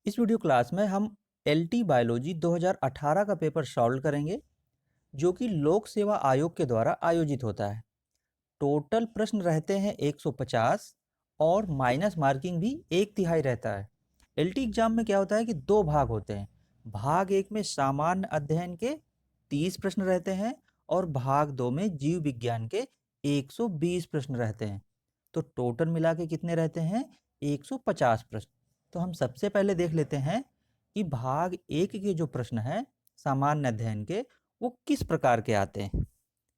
इस video class में हम एलटी बायोलॉजी 2018 का पेपर सॉल्व करेंगे जो कि लोक सेवा आयोग के द्वारा आयोजित होता है। टोटल प्रश्न रहते हैं 150 और माइनस मार्किंग भी 1/3 रहता है। एलटी एग्जाम में क्या होता है कि दो भाग होते हैं। भाग एक में सामान्य अध्ययन के 30 प्रश्न रहते हैं और भाग दो में जीव विज्ञान के 120 प्रश्न रहते हैं। तो टोटल मिला के कितने रहते हैं? 150 प्रश्न। तो हम सबसे पहले देख लेते हैं कि भाग एक के जो प्रश्न हैं सामान्य अध्ययन के, वो किस प्रकार के आते हैं।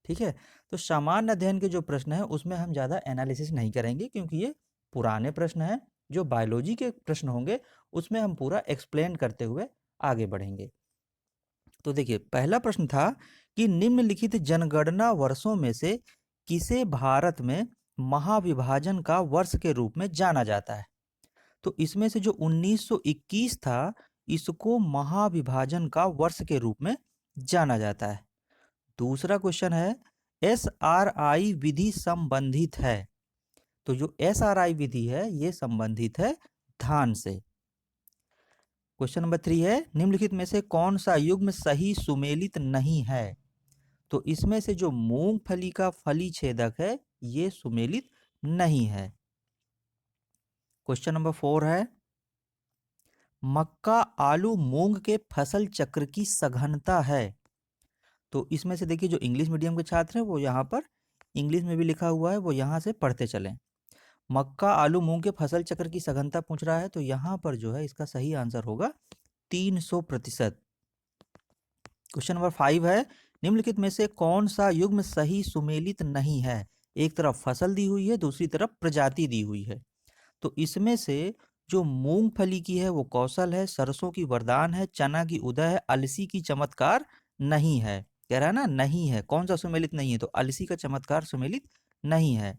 ठीक है, तो सामान्य अध्ययन के जो प्रश्न हैं उसमें हम ज़्यादा एनालिसिस नहीं करेंगे क्योंकि ये पुराने प्रश्न हैं। जो बायोलॉजी के प्रश्न होंगे उसमें हम पूरा एक्सप्लेन करते हुए आगे बढ़ेंगे। तो देखिए, पहला प्रश्न था कि निम्नलिखित जनगणना वर्षों में से किसे भारत में महाविभाजन का वर्ष के रूप में जाना जाता है। तो इसमें से जो 1921 था, इसको महाविभाजन का वर्ष के रूप में जाना जाता है। दूसरा क्वेश्चन है, SRI विधि संबंधित है। तो जो SRI विधि है ये संबंधित है धान से। क्वेश्चन नंबर 3 है, निम्नलिखित में से कौन सा युग्म सही सुमेलित नहीं है। तो इसमें से जो मूंगफली का फली छेदक है ये सुमेलित नहीं है। क्वेश्चन नंबर 4 है, मक्का आलू मूंग के फसल चक्र की सघनता है। तो इसमें से देखिए, जो इंग्लिश मीडियम के छात्र हैं वो यहाँ पर इंग्लिश में भी लिखा हुआ है, वो यहाँ से पढ़ते चलें। मक्का आलू मूंग के फसल चक्र की सघनता पूछ रहा है, तो यहाँ पर जो है इसका सही आंसर होगा 300%। क्वेश्चन नंबर 5 है, निम्नलिखित में से कौन सा युग्म सही सुमेलित नहीं है। एक तरफ फसल दी हुई है, दूसरी तरफ प्रजाति दी हुई है। तो इसमें से जो मूंगफली की है वो कौशल है, सरसों की वरदान है, चना की उदय है, अलसी की चमत्कार नहीं है। कह रहा है ना, नहीं है। कौन सा सुमेलित नहीं है? तो अलसी का चमत्कार सुमेलित नहीं है।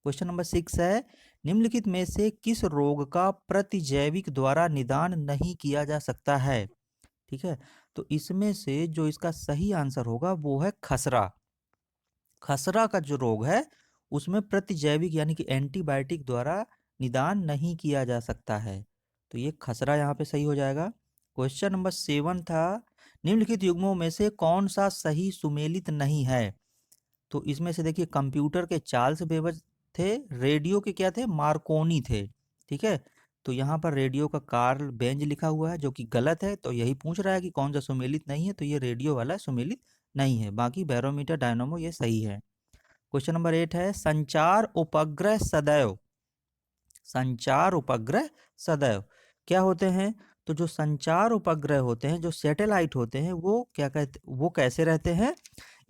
क्वेश्चन नंबर 6 है, निम्नलिखित में से किस रोग का प्रतिजैविक द्वारा निदान नहीं किया जा सकता है। ठीक है, तो इसमें से जो इसका सही आंसर होगा वो है खसरा। खसरा का जो रोग है उसमें प्रतिजैविक यानी कि एंटीबायोटिक द्वारा निदान नहीं किया जा सकता है। तो ये खसरा यहाँ पे सही हो जाएगा। क्वेश्चन नंबर 7 था, निम्नलिखित युग्मों में से कौन सा सही सुमेलित नहीं है। तो इसमें से देखिए, कंप्यूटर के चार्ल्स बेबेज थे, रेडियो के क्या थे? मार्कोनी थे। ठीक है, तो यहाँ पर रेडियो का कार्ल बेंज लिखा हुआ है जो कि गलत है। तो यही पूछ रहा है कि कौन सा सुमेलित नहीं है, तो ये रेडियो वाला सुमेलित नहीं है। बाकी बैरोमीटर, डायनामो ये सही है। क्वेश्चन नंबर 8 है, संचार उपग्रह सदैव क्या होते हैं। तो जो संचार उपग्रह होते हैं, जो सैटेलाइट होते हैं, वो क्या कहते, वो कैसे रहते हैं?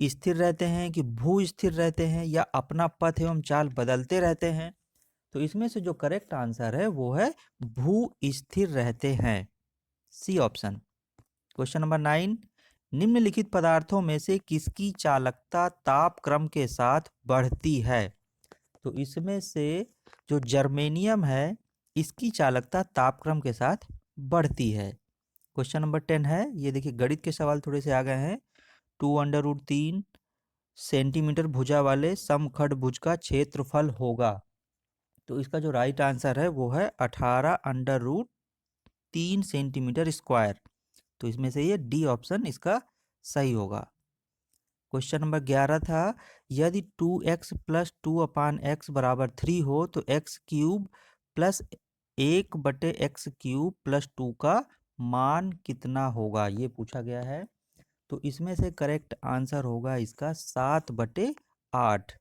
स्थिर रहते हैं कि भू स्थिर रहते हैं या अपना पथ एवं चाल बदलते रहते हैं। तो इसमें से जो करेक्ट आंसर है वो है भू स्थिर रहते हैं, सी ऑप्शन। क्वेश्चन नंबर 9, निम्नलिखित पदार्थों में से किसकी चालकता तापक्रम के साथ बढ़ती है। तो इसमें से जो जर्मेनियम है इसकी चालकता तापक्रम के साथ बढ़ती है। क्वेश्चन नंबर 10 है, ये देखिए गणित के सवाल थोड़े से आ गए हैं। 2√3 सेंटीमीटर भुजा वाले समखंडभुज का क्षेत्रफल होगा। तो इसका जो राइट आंसर है वो है 18√3 सेंटीमीटर स्क्वायर। तो इसमें से ये डी ऑप्शन इसका सही होगा। क्वेश्चन नंबर 11 था, यदि 2x + 2/x = 3 हो तो x³ + 1/x³ + 2 का मान कितना होगा, ये पूछा गया है। तो इसमें से करेक्ट आंसर होगा इसका 7/8।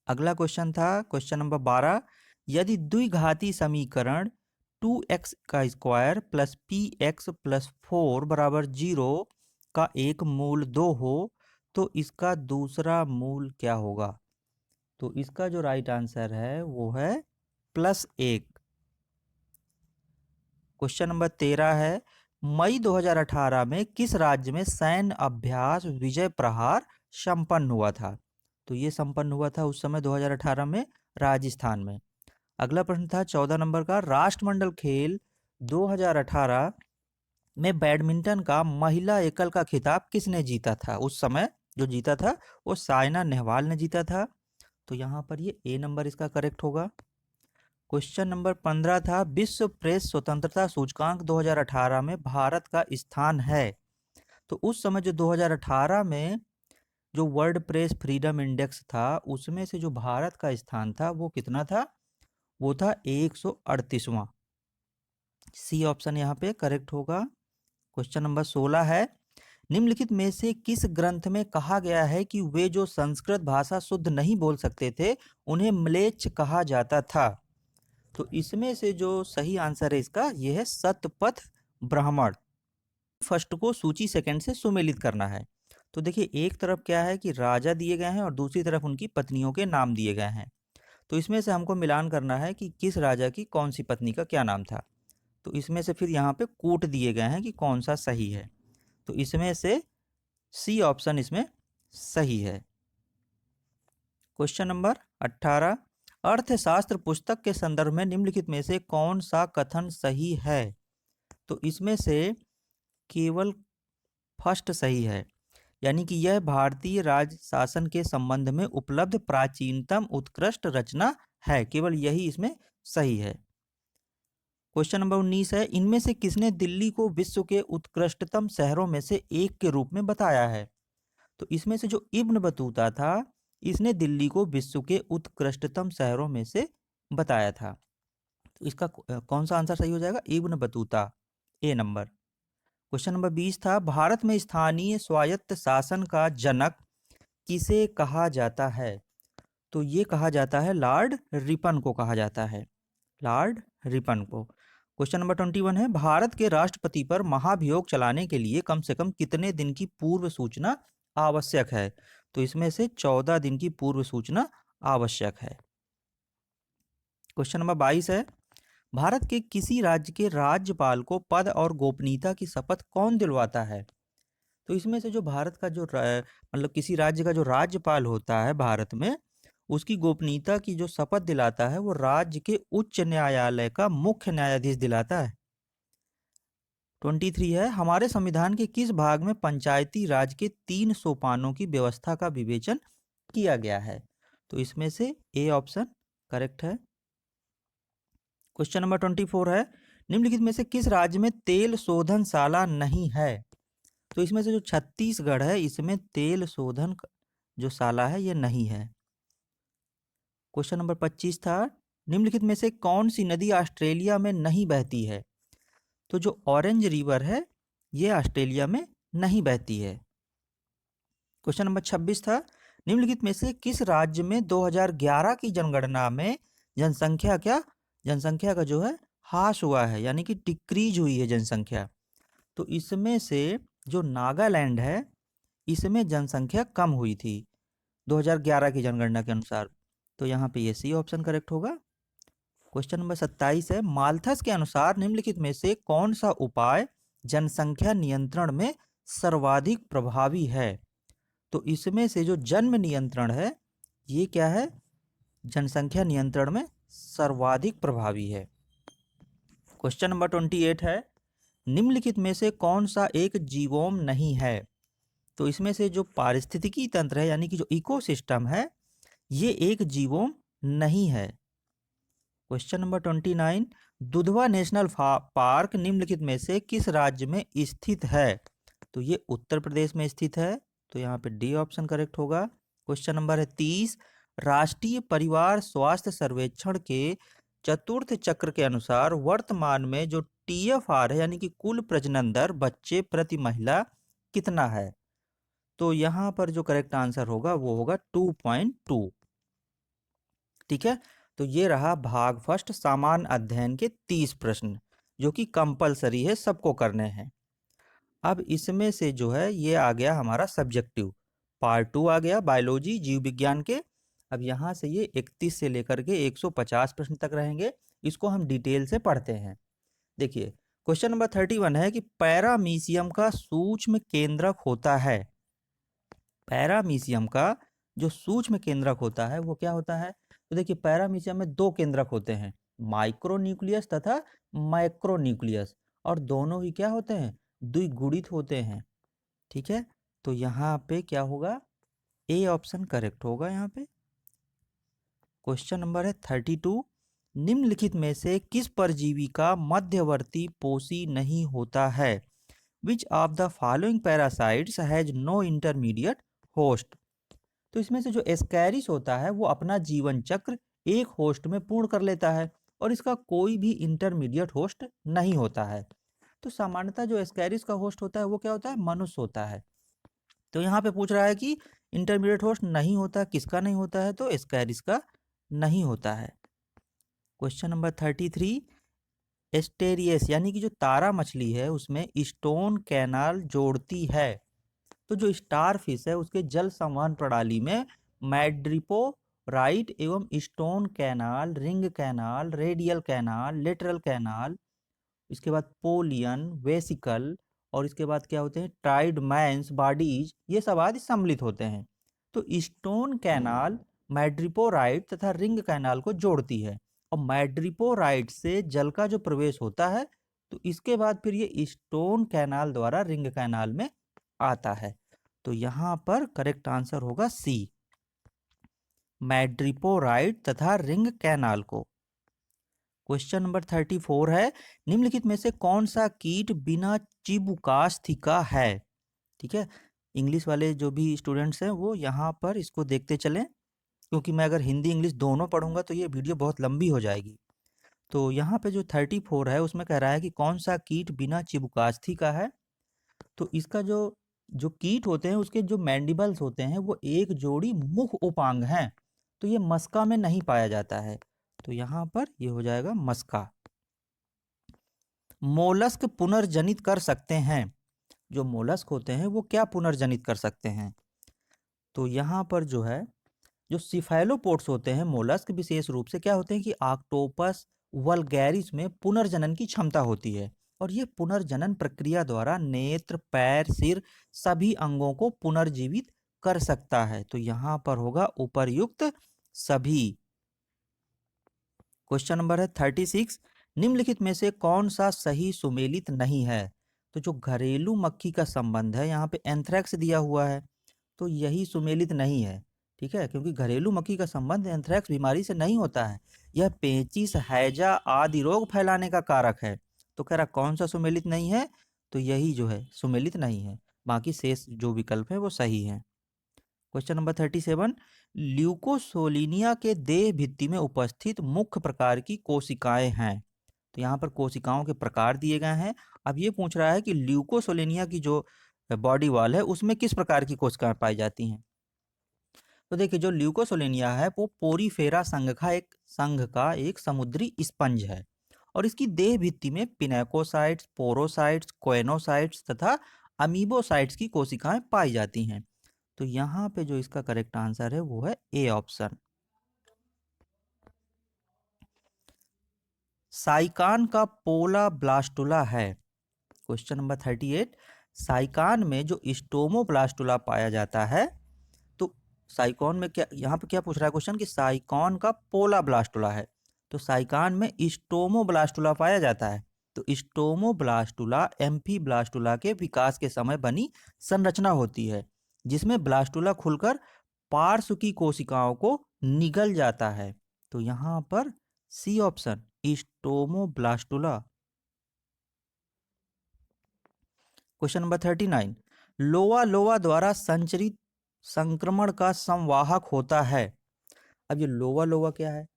अगला क्वेश्चन था क्वेश्चन नंबर 12, यदि द्विघाती समीकरण 2x² + px + 4 = 0 का एक मूल 2 हो तो इसका दूसरा मूल क्या होगा। तो इसका जो राइट आंसर है वो है +1। क्वेश्चन नंबर 13 है, मई 2018 में किस राज्य में सैन्य अभ्यास विजय प्रहार संपन्न हुआ था। तो ये संपन्न हुआ था उस समय 2018 में राजस्थान में। अगला प्रश्न था 14 नंबर का, राष्ट्रमंडल खेल 2018 में बैडमिंटन का महिला एकल का खिताब किसने जीता था। उस समय जो जीता था वो साइना नेहवाल ने जीता था। तो यहाँ पर ये ए नंबर इसका करेक्ट होगा। क्वेश्चन नंबर 15 था, विश्व प्रेस स्वतंत्रता सूचकांक 2018 में भारत का स्थान है। तो उस समय जो 2018 में जो वर्ल्ड प्रेस फ्रीडम इंडेक्स था, उसमें से जो भारत का स्थान था वो कितना था? वो था 138वां। सी ऑप्शन यहाँ पे करेक्ट होगा। क्वेश्चन नंबर 16 है, निम्नलिखित में से किस ग्रंथ में कहा गया है कि वे जो संस्कृत भाषा शुद्ध नहीं बोल सकते थे उन्हें म्लेच्छ कहा जाता था? तो इसमें से जो सही आंसर है इसका, ये है सतपथ ब्राह्मण। फर्स्ट को सूची सेकंड से सुमेलित करना है। तो देखिए, एक तरफ क्या है कि राजा दिए गए हैं और दूसरी तरफ उनकी पत्नियों के नाम दिए गए हैं। तो इसमें से हमको मिलान करना है कि किस राजा की कौन सी पत्नी का क्या नाम था। तो इसमें से फिर यहाँ पे कूट दिए गए हैं कि कौन सा सही है। तो इसमें से सी ऑप्शन इसमें सही है। क्वेश्चन नंबर 18, अर्थशास्त्र पुस्तक के संदर्भ में निम्नलिखित में से कौन सा कथन सही है? तो इसमें से केवल फर्स्ट सही है, यानी कि यह भारतीय राज शासन के संबंध में उपलब्ध प्राचीनतम उत्कृष्ट रचना है। केवल यही इसमें सही है। क्वेश्चन नंबर 19 है, इनमें से किसने दिल्ली को विश्व के उत्कृष्टतम शहरों में से एक के रूप में बताया है? तो इसमें से जो इब्न बतूता था, इसने दिल्ली को विश्व के उत्कृष्टतम शहरों में से बताया था। तो इसका कौन सा आंसर सही हो जाएगा? इब्न बतूता, ए नंबर। क्वेश्चन नंबर 20 था, भारत में स्थानीय स्वायत्त शासन का जनक किसे कहा जाता है? तो ये कहा जाता है लॉर्ड रिपन को कहा जाता है, लॉर्ड रिपन को। क्वेश्चन नंबर 21 है, भारत के राष्ट्रपति पर महाभियोग चलाने के लिए कम से कम कितने दिन की पूर्व सूचना आवश्यक है? तो इसमें से 14 दिन की पूर्व सूचना आवश्यक है। क्वेश्चन नंबर 22 है, भारत के किसी राज्य के राज्यपाल को पद और गोपनीयता की शपथ कौन दिलवाता है? तो इसमें से जो भारत का जो मतलब किसी राज्य का जो राज्यपाल होता है भारत में, उसकी गोपनीयता की जो शपथ दिलाता है वो राज्य के उच्च न्यायालय का मुख्य न्यायाधीश दिलाता है। 23 है, हमारे संविधान के किस भाग में पंचायती राज के 3 सोपानों की व्यवस्था का विवेचन किया गया है? तो इसमें से ए ऑप्शन करेक्ट है। क्वेश्चन नंबर 24 है, निम्नलिखित में से किस राज्य में तेल शोधनशाला नहीं है? तो इसमें से जो छत्तीसगढ़ है, इसमें तेल शोधन जो शाला है ये नहीं है। क्वेश्चन नंबर 25 था, निम्नलिखित में से कौन सी नदी ऑस्ट्रेलिया में नहीं बहती है? तो जो ऑरेंज रिवर है ये ऑस्ट्रेलिया में नहीं बहती है। क्वेश्चन नंबर 26 था, निम्नलिखित में से किस राज्य में 2011 की जनगणना में जनसंख्या का जो है ह्रास हुआ है, यानी कि डिक्रीज हुई है जनसंख्या? तो इसमें से जो नागालैंड है, इसमें जनसंख्या कम हुई थी 2011 की जनगणना के अनुसार। तो यहाँ पे ये सी ऑप्शन करेक्ट होगा। क्वेश्चन नंबर 27 है, माल्थस के अनुसार निम्नलिखित में से कौन सा उपाय जनसंख्या नियंत्रण में सर्वाधिक प्रभावी है? तो इसमें से जो जन्म नियंत्रण है ये क्या है? जनसंख्या नियंत्रण में सर्वाधिक प्रभावी है। क्वेश्चन नंबर 28 है, निम्नलिखित में से कौन सा एक जीवोम नहीं है? तो इसमें से जो पारिस्थितिकी तंत्र है, यानी कि जो इकोसिस्टम है, ये एक जीवोम नहीं है। Question number 29, Dudhwa national park निम्नलिखित में से किस राज्य में स्थित है? तो ये उत्तर प्रदेश में स्थित है। तो यहाँ पे डी ऑप्शन करेक्ट होगा। क्वेश्चन नंबर है 30, राष्ट्रीय परिवार स्वास्थ्य सर्वेक्षण के चतुर्थ चक्र के अनुसार वर्तमान में जो TFR है, यानी कि कुल प्रजनन दर बच्चे प्रति महिला कितना है? तो यहाँ पर जो करेक्ट आंसर होगा वो होगा 2.2। ठीक है, तो ये रहा भाग फर्स्ट सामान्य अध्ययन के 30 प्रश्न, जो कि कंपलसरी है, सबको करने हैं। अब इसमें से जो है ये आ गया हमारा सब्जेक्टिव पार्ट 2 आ गया, बायोलॉजी जीव विज्ञान के। अब यहाँ से ये 31 से लेकर के 150 प्रश्न तक रहेंगे, इसको हम डिटेल से पढ़ते हैं। देखिए, क्वेश्चन नंबर 31 है कि पैरामीशियम का सूक्ष्म केंद्रक होता है। पैरामीशियम का जो सूक्ष्म केंद्रक होता है वो क्या होता है? तो देखिए, पैरामीशियम में 2 केंद्रक होते हैं, माइक्रोन्यूक्लियस तथा मैक्रोन्यूक्लियस, और दोनों ही क्या होते हैं? द्विगुणित होते हैं। ठीक है, तो यहाँ पे क्या होगा? ए ऑप्शन करेक्ट होगा यहाँ पे। क्वेश्चन नंबर है 32, निम्नलिखित में से किस परजीवी का मध्यवर्ती पोषी नहीं होता है? Which of the following parasites has no intermediate host? तो इसमें से जो एस्कैरिस होता है वो अपना जीवन चक्र एक होस्ट में पूर्ण कर लेता है और इसका कोई भी इंटरमीडिएट होस्ट नहीं होता है। तो सामान्यतः जो एस्कैरिस का होस्ट होता है वो क्या होता है? मनुष्य होता है। तो यहाँ पे पूछ रहा है कि इंटरमीडिएट होस्ट नहीं होता, किसका नहीं होता है? तो एस्कैरिस का नहीं होता है। क्वेश्चन नंबर 33, एस्टेरियस यानी कि जो तारा मछली है उसमें स्टोन कैनाल जोड़ती है। तो जो स्टार फिश है उसके जल संवहन प्रणाली में मैड्रिपो राइट एवं stone canal, ring canal, radial canal, lateral canal, इसके बाद पोलियन, वेसिकल और इसके बाद क्या होते हैं ट्राइड मैंस बॉडीज, ये सब आदि सम्मिलित होते हैं। तो स्टोन कैनाल मैड्रिपोराइट तथा रिंग कैनाल को जोड़ती है और मैड्रिपोराइट से जल का जो प्रवेश होता है तो इसके बाद फिर ये स्टोन कैनाल द्वारा रिंग कैनाल में आता है। तो यहाँ पर करेक्ट आंसर होगा सी, मैड्रिपोराइट तथा रिंग कैनाल को। क्वेश्चन नंबर 34 है, निम्नलिखित में से कौन सा कीट बिना चिबुकास्थी है? ठीक है, इंग्लिश वाले जो भी स्टूडेंट्स हैं वो यहाँ पर इसको देखते चलें, क्योंकि मैं अगर हिंदी इंग्लिश दोनों पढ़ूंगा तो ये वीडियो बहुत लंबी हो जाएगी। तो यहाँ पे जो 34 है उसमें कह रहा है कि कौन सा कीट बिना चिबुकास्थी का है? तो इसका जो जो कीट होते हैं उसके जो मैंडिबल्स होते हैं वो एक जोड़ी मुख उपांग हैं, तो ये मस्का में नहीं पाया जाता है। तो यहाँ पर ये हो जाएगा मस्का। मोलस्क पुनर्जनित कर सकते हैं, जो मोलस्क होते हैं वो क्या पुनर्जनित कर सकते हैं? तो यहाँ पर जो है जो सिफेलोपोड्स होते हैं मोलस्क विशेष रूप से क्या होते हैं कि ऑक्टोपस वल्गैरिस में पुनर्जनन की क्षमता होती है और ये पुनर्जनन प्रक्रिया द्वारा नेत्र, पैर, सिर सभी अंगों को पुनर्जीवित कर सकता है। तो यहाँ पर होगा उपर्युक्त सभी। क्वेश्चन नंबर है 36, निम्नलिखित में से कौन सा सही सुमेलित नहीं है? तो जो घरेलू मक्खी का संबंध है यहाँ पे एंथ्रेक्स दिया हुआ है, तो यही सुमेलित नहीं है। ठीक है, क्योंकि घरेलू मक्खी का संबंध एंथ्रेक्स बीमारी से नहीं होता है, यह पेचिश, हैजा आदि रोग फैलाने का कारक है। तो कह रहा कौन सा सुमेलित नहीं है? तो यही जो है सुमेलित नहीं है, बाकी शेष जो विकल्प है वो सही है। क्वेश्चन नंबर 37, ल्यूकोसोलिनिया के देह भित्ति में उपस्थित मुख्य प्रकार की कोशिकाएं हैं। तो यहाँ पर कोशिकाओं के प्रकार दिए गए हैं। अब ये पूछ रहा है कि ल्यूकोसोलिनिया की जो बॉडी वॉल है उसमें किस प्रकार की कोशिकाएं पाई जाती हैं? तो देखिए जो ल्यूकोसोलिनिया है वो पोरीफेरा संघ का एक समुद्री स्पंज है और इसकी देह भित्ति में पिनेकोसाइट्स, पोरोसाइट्स, कोएनोसाइट्स तथा अमीबोसाइट्स की कोशिकाएं पाई जाती हैं। तो यहाँ पे जो इसका करेक्ट आंसर है वो है ए ऑप्शन। साइकान का पोला ब्लास्टुला है। क्वेश्चन नंबर 38, साइकान में जो स्टोमोब्लास्टुला पाया जाता है, तो साइकॉन में क्या यहाँ पे क्या पूछ रहा है क्वेश्चन कि साइकॉन का पोला ब्लास्टुला है, तो साइकान में स्टोमोब्लास्टुला पाया जाता है। तो स्टोमोब्लास्टुला एम्फीब्लास्टुला के विकास के समय बनी संरचना होती है जिसमें ब्लास्टुला खुलकर पार्श्व की कोशिकाओं को निगल जाता है। तो यहाँ पर सी ऑप्शन स्टोमोब्लास्टुला। क्वेश्चन नंबर 39, लोआ लोआ द्वारा संचरित संक्रमण का संवाहक होता है। अब ये लोआ लोआ क्या है?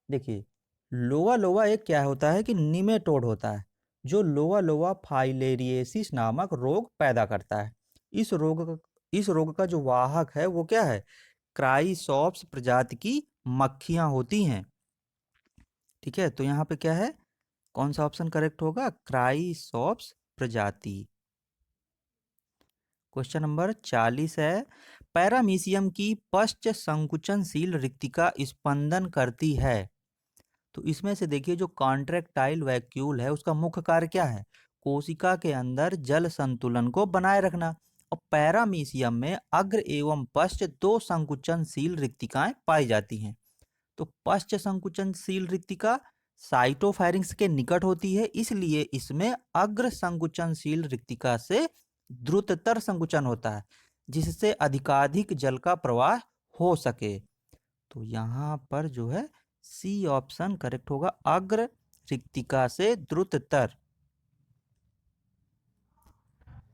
देखिए लोआ लोआ एक क्या होता है कि निमेटोड होता है जो लोआ लोआ फाइलेरिएसिस नामक रोग पैदा करता है। इस रोग का जो वाहक है वो क्या है? क्राइसॉप्स प्रजाति की मक्खियां होती हैं। ठीक है, तो यहाँ पे क्या है, कौन सा ऑप्शन करेक्ट होगा? क्राइसॉप्स प्रजाति। क्वेश्चन नंबर 40 है, पैरामीशियम की पश्च संकुचनशील रिक्तिका स्पंदन करती है। तो इसमें से देखिए जो कॉन्ट्रैक्टाइल वैक्यूल है उसका मुख्य कार्य क्या है? कोशिका के अंदर जल संतुलन को बनाए रखना। और पैरामीशियम में अग्र एवं पश्च दो संकुचनशील रिक्तिकाएं पाई जाती हैं। तो पश्च संकुचनशील रिक्तिका साइटोफैरिंक्स के निकट होती है, इसलिए इसमें अग्र संकुचनशील रिक्तिका से द्रुततर संकुचन होता है जिससे अधिकाधिक जल का प्रवाह हो सके। तो यहाँ पर जो है सी ऑप्शन करेक्ट होगा, अग्र रिक्तिका से द्रुततर।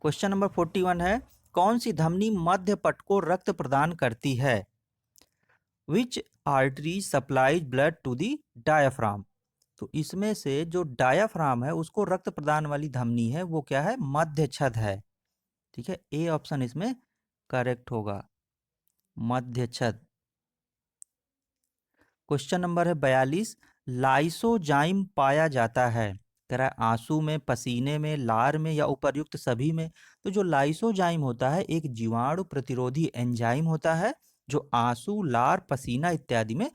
क्वेश्चन नंबर 41 है, कौन सी धमनी मध्य पट को रक्त प्रदान करती है? Which artery supplies blood to the diaphragm. तो इसमें से जो डायाफ्राम है उसको रक्त प्रदान वाली धमनी है वो क्या है? मध्य छद है। ठीक है, ए ऑप्शन इसमें करेक्ट होगा, मध्य छद। क्वेश्चन नंबर है 42, लाइसोजाइम पाया जाता है, कह रहा है आंसू में, पसीने में, लार में या उपर्युक्त सभी में। तो जो लाइसोजाइम होता है एक जीवाणु प्रतिरोधी एंजाइम होता है जो आंसू, लार, पसीना इत्यादि में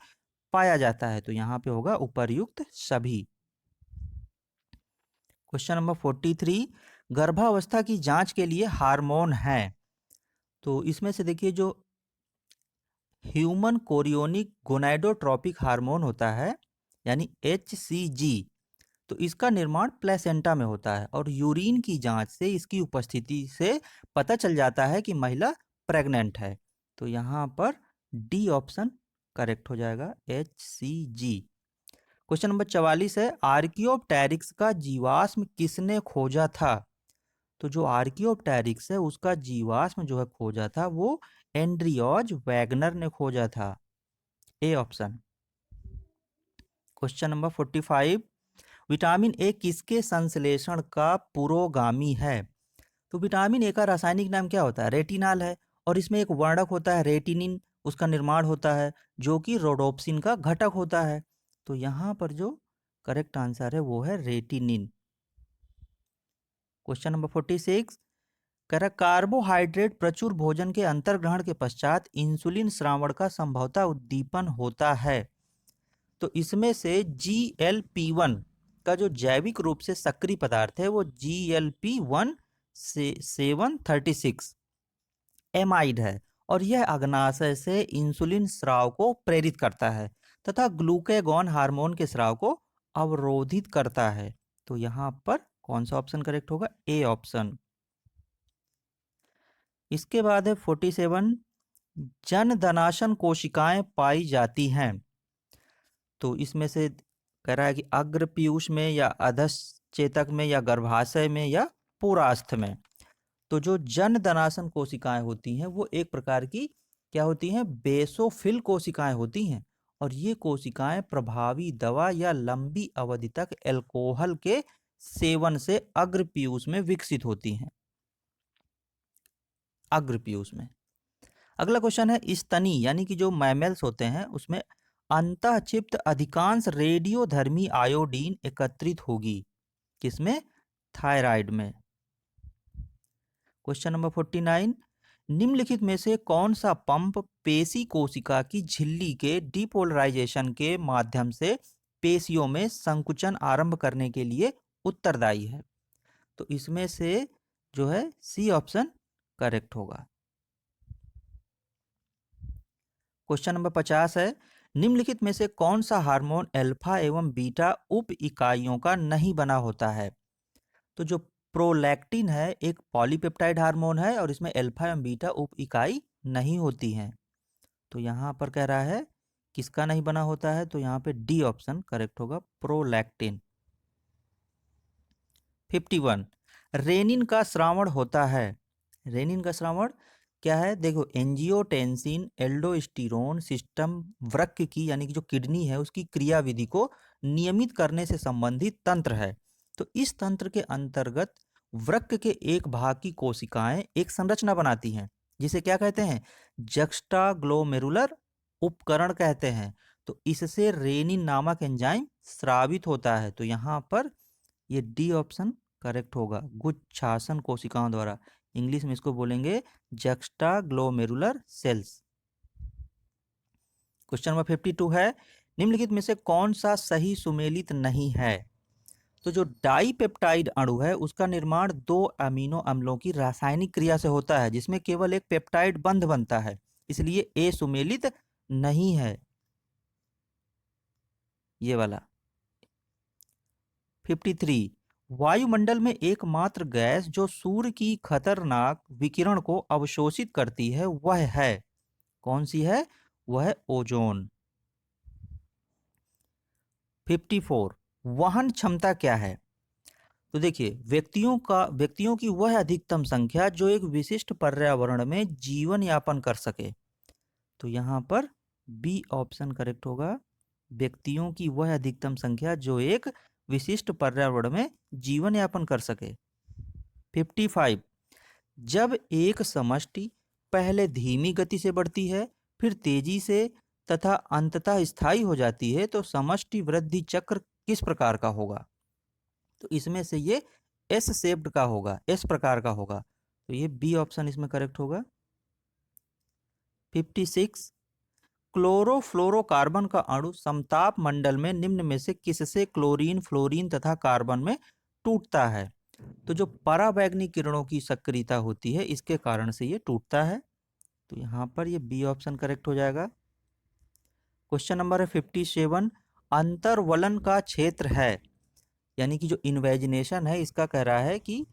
पाया जाता है। तो यहाँ पे होगा उपर्युक्त सभी। क्वेश्चन नंबर 43, गर्भावस्था की जांच के लिए हार्मोन है। तो इसमें से देखिए जो ह्यूमन कोरियोनिक गोनाडोट्रोपिक हार्मोन होता है यानी HCG, तो इसका निर्माण प्लेसेंटा में होता है और यूरिन की जांच से इसकी उपस्थिति से पता चल जाता है कि महिला प्रेग्नेंट है। तो यहाँ पर डी ऑप्शन करेक्ट हो जाएगा, HCG। क्वेश्चन नंबर 44 है, आर्कियोप्टेरिक्स का जीवाश्म किसने खोजा था? तो जो आर्कियोप्टेरिक्स है उसका जीवाश्म जो है खोजा था वो एंड्रियोज वैगनर ने खोजा था, A option. Question number 45, vitamin A किसके संश्लेषण का पुरोगामी है? तो विटामिन ए का रासायनिक नाम क्या होता है? रेटिनाल है, और इसमें एक वर्णक होता है रेटिनिन, उसका निर्माण होता है जो कि रोडोप्सिन का घटक होता है। तो यहाँ पर जो करेक्ट आंसर है वो है रेटिनिन। क्वेश्चन नंबर 46, कह रहा कार्बोहाइड्रेट प्रचुर भोजन के अंतर्ग्रहण के पश्चात इंसुलिन श्रावण का संभवतः उद्दीपन होता है। तो इसमें से GLP-1 का जो जैविक रूप से सक्रिय पदार्थ है वो GLP-1 से 736 एमाइड है और यह अग्नाशय से इंसुलिन स्राव को प्रेरित करता है तथा ग्लूकेगॉन हार्मोन के स्राव को अवरोधित करता है। तो यहाँ पर कौन सा ऑप्शन करेक्ट होगा? A option. इसके बाद है 47, जनधनाशन कोशिकाएं पाई जाती हैं। तो इसमें से कह रहा है कि अग्र पीयूष में या अधश्चेतक में या गर्भाशय में या पुरास्थ में। तो जो जनधनाशन कोशिकाएं होती हैं वो एक प्रकार की क्या होती हैं? बेसोफिल कोशिकाएं होती हैं और ये कोशिकाएं प्रभावी दवा या लंबी अवधि तक अल्कोहल के सेवन से अग्र पीयूष में विकसित होती हैं, अग्र पीयूष में। अगला क्वेश्चन है, स्तनी यानी कि जो मैमल्स होते हैं उसमें अंतःक्षिप्त अधिकांश रेडियोधर्मी आयोडीन एकत्रित होगी, किसमें? थायराइड में। क्वेश्चन नंबर 49, निम्नलिखित में से कौन सा पंप पेशी कोशिका की झिल्ली के डिपोलराइजेशन के माध्यम से पेशियों में संकुचन आरंभ करने के लिए उत्तरदायी है? तो इसमें से जो है सी ऑप्शन करेक्ट होगा। क्वेश्चन नंबर 50 है, निम्नलिखित में से कौन सा हार्मोन अल्फा एवं बीटा उप इकाइयों का नहीं बना होता है? तो जो प्रोलैक्टिन है एक पॉलीपेप्टाइड हार्मोन है और इसमें अल्फा एवं बीटा उप इकाई नहीं होती हैं। तो यहाँ पर कह रहा है किसका नहीं बना होता है? तो यहाँ पे डी ऑप्शन करेक्ट होगा, प्रोलैक्टिन। 51, रेनिन का स्रावण होता है। रेनिन का स्रावण क्या है? देखो, एंजियोटेंसिन एल्डोस्टेरोन सिस्टम वृक्क की यानी कि जो किडनी है उसकी क्रियाविधि को नियमित करने से संबंधित तंत्र है। तो इस तंत्र के अंतर्गत वृक्क के एक भाग की कोशिकाएं एक संरचना बनाती हैं जिसे क्या कहते हैं? जक्स्टाग्लोमेरुलर उपकरण कहते हैं। तो इससे रेनिन नामक एंजाइम स्रावित होता है। तो यहाँ पर ये डी ऑप्शन करेक्ट होगा, गुच्छासन कोशिकाओं द्वारा। इंग्लिश में इसको बोलेंगे जक्स्टाग्लोमेरुलर सेल्स। क्वेश्चन नंबर 52 है, निम्नलिखित में से कौन सा सही सुमेलित नहीं है? तो जो डाइपेप्टाइड अणु है उसका निर्माण दो अमीनो अम्लों की रासायनिक क्रिया से होता है जिसमें केवल एक पेप्टाइड बंध बनता है, इसलिए ए सुमेलित नहीं है, ये वाला। 53, वायुमंडल में एकमात्र गैस जो सूर्य की खतरनाक विकिरण को अवशोषित करती है वह है, कौन सी है? वह है ओजोन। 54 वहन क्षमता क्या है? तो देखिए, व्यक्तियों की वह अधिकतम संख्या जो एक विशिष्ट पर्यावरण में जीवन यापन कर सके। तो यहाँ पर बी ऑप्शन करेक्ट होगा। व्यक्तियों की वह अधिकतम संख्या जो एक विशिष्ट पर्यावरण में जीवन यापन कर सके। 55 जब एक समष्टि पहले धीमी गति से बढ़ती है, फिर तेजी से तथा अंततः स्थायी हो जाती है, तो समष्टि वृद्धि चक्र किस प्रकार का होगा? तो इसमें से ये एस शेप्ड का होगा, एस प्रकार का होगा। तो ये बी ऑप्शन इसमें करेक्ट होगा। 56 क्लोरोफ्लोरोकार्बन का अणु समताप मंडल में निम्न में से किससे क्लोरीन, फ्लोरीन तथा कार्बन में टूटता है? तो जो पराबैंगनी किरणों की सक्रियता होती है, इसके कारण से ये टूटता है। तो यहाँ पर ये बी ऑप्शन करेक्ट हो जाएगा। क्वेश्चन नंबर है 57 अंतर्वलन का क्षेत्र है, यानी कि जो इन्वेजिनेशन है इसका कह रहा है कि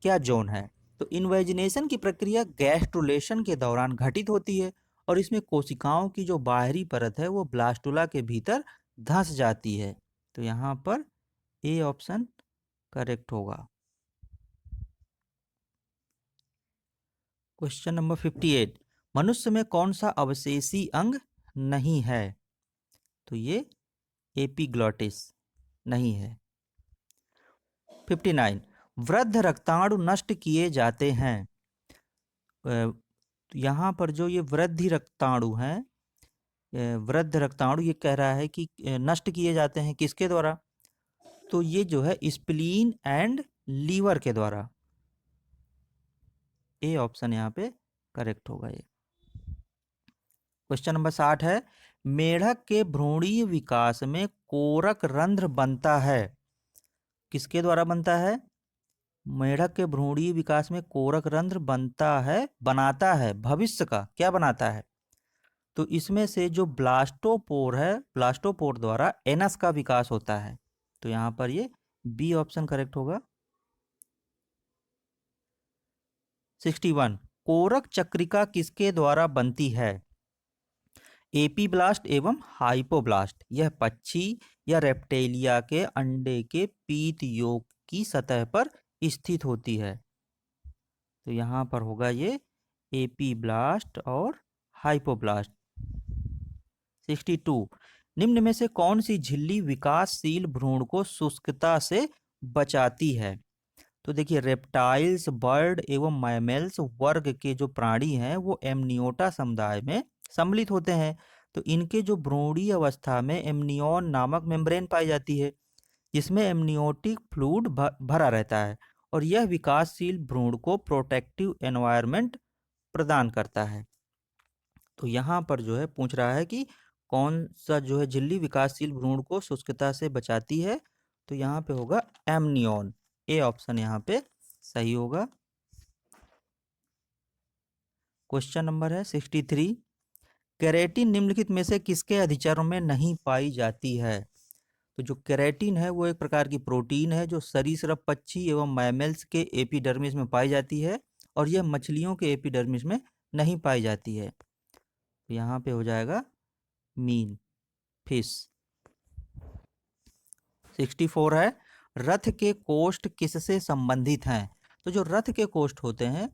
क्या जोन है? तो इन्वेजिनेशन की प्रक्रिया गैस्ट्रुलेशन के दौरान घटित होती है और इसमें कोशिकाओं की जो बाहरी परत है वो ब्लास्टुला के भीतर धंस जाती है। तो यहाँ पर ए ऑप्शन करेक्ट होगा। क्वेश्चन नंबर 58 मनुष्य में कौन सा अवशेषी अंग नहीं है? तो ये एपिग्लॉटिस नहीं है। 59 वृद्ध रक्ताणु नष्ट किए जाते हैं। यहाँ पर जो ये वृद्धि रक्ताणु हैं, वृद्ध रक्ताणु ये कह रहा है कि नष्ट किए जाते हैं किसके द्वारा? तो ये जो है स्प्लीन एंड लीवर के द्वारा। ए ऑप्शन यहाँ पे करेक्ट होगा ये। क्वेश्चन नंबर 60 है मेढक के भ्रूणीय विकास में कोरक रंध्र बनता है, किसके द्वारा बनता है? मेढक के भ्रूणीय विकास में कोरक रंध्र बनाता है भविष्य का क्या बनाता है? तो इसमें से जो ब्लास्टोपोर है, ब्लास्टोपोर द्वारा एनस का विकास होता है। तो यहाँ पर ये बी ऑप्शन करेक्ट होगा। 61 कोरक चक्रिका किसके द्वारा बनती है? एपीब्लास्ट एवं हाइपोब्लास्ट। यह पक्षी या रेप्टेलिया के अंडे के पीत योग की सतह पर स्थित होती है। तो यहाँ पर होगा ये एपीब्लास्ट और हाइपोब्लास्ट। 62 निम्न में से कौन सी झिल्ली विकासशील भ्रूण को शुष्कता से बचाती है? तो देखिए, रेप्टाइल्स, बर्ड एवं मैमल्स वर्ग के जो प्राणी हैं वो एमनियोटा समुदाय में सम्मिलित होते हैं। तो इनके जो भ्रूणीय अवस्था में एमनियोन नामक मेम्ब्रेन पाई जाती है, जिसमें एमनियोटिक फ्लूइड भरा रहता है और यह विकासशील भ्रूण को प्रोटेक्टिव एनवायरनमेंट प्रदान करता है। तो यहाँ पर जो है पूछ रहा है कि कौन सा जो है झिल्ली विकासशील भ्रूण को शुष्कता से बचाती है? तो यहाँ पे होगा एमनियोन। ए ऑप्शन यहाँ पे सही होगा। क्वेश्चन नंबर है 63 केरेटिन निम्नलिखित में से किसके अधिचरों में नहीं पाई जाती है? तो जो केरेटिन है वो एक प्रकार की प्रोटीन है जो सरीसृप, पक्षी एवं मैमल्स के एपिडर्मिस में पाई जाती है और यह मछलियों के एपिडर्मिस में नहीं पाई जाती है। तो यहाँ पे हो जाएगा मीन फिश। 64 है रथ के कोष्ठ किससे संबंधित हैं? तो जो रथ के कोष्ठ होते हैं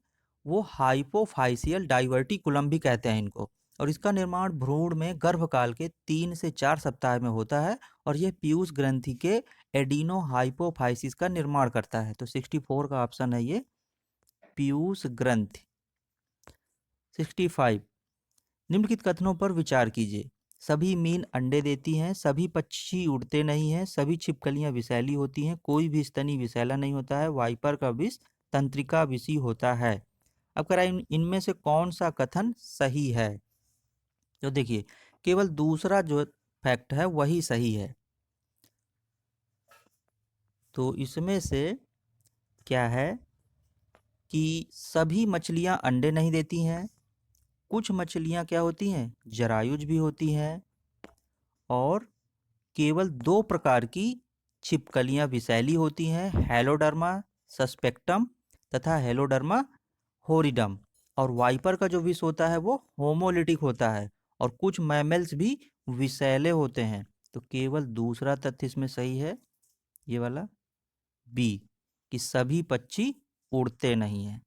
वो हाइपोफाइसियल डाइवर्टिकुलम भी कहते हैं इनको, और इसका निर्माण भ्रूण में गर्भकाल के 3 से 4 सप्ताह में होता है और यह पीयूष ग्रंथि के एडिनो हाइपोफाइसिस का निर्माण करता है। तो 64 का ऑप्शन है ये पीयूष ग्रंथि। 65 निम्नलिखित कथनों पर विचार कीजिए। सभी मीन अंडे देती हैं, सभी पक्षी उड़ते नहीं हैं, सभी छिपकलियां विषैली होती हैं, कोई भी स्तनी विषैला नहीं होता है, वाइपर का विष तंत्रिका विषी होता है। अब कह रहा है इनमें से कौन सा कथन सही है? तो देखिए, केवल दूसरा जो फैक्ट है वही सही है। तो इसमें से क्या है कि सभी मछलियां अंडे नहीं देती हैं, कुछ मछलियां क्या होती हैं, जरायुज भी होती हैं, और केवल 2 प्रकार की छिपकलियां विषैली होती हैं, हेलोडर्मा सस्पेक्टम तथा हेलोडर्मा होरिडम, और वाइपर का जो विष होता है वो होमोलिटिक होता है, और कुछ मैमल्स भी विषैले होते हैं। तो केवल दूसरा तथ्य इसमें सही है, ये वाला बी, कि सभी पक्षी उड़ते नहीं हैं।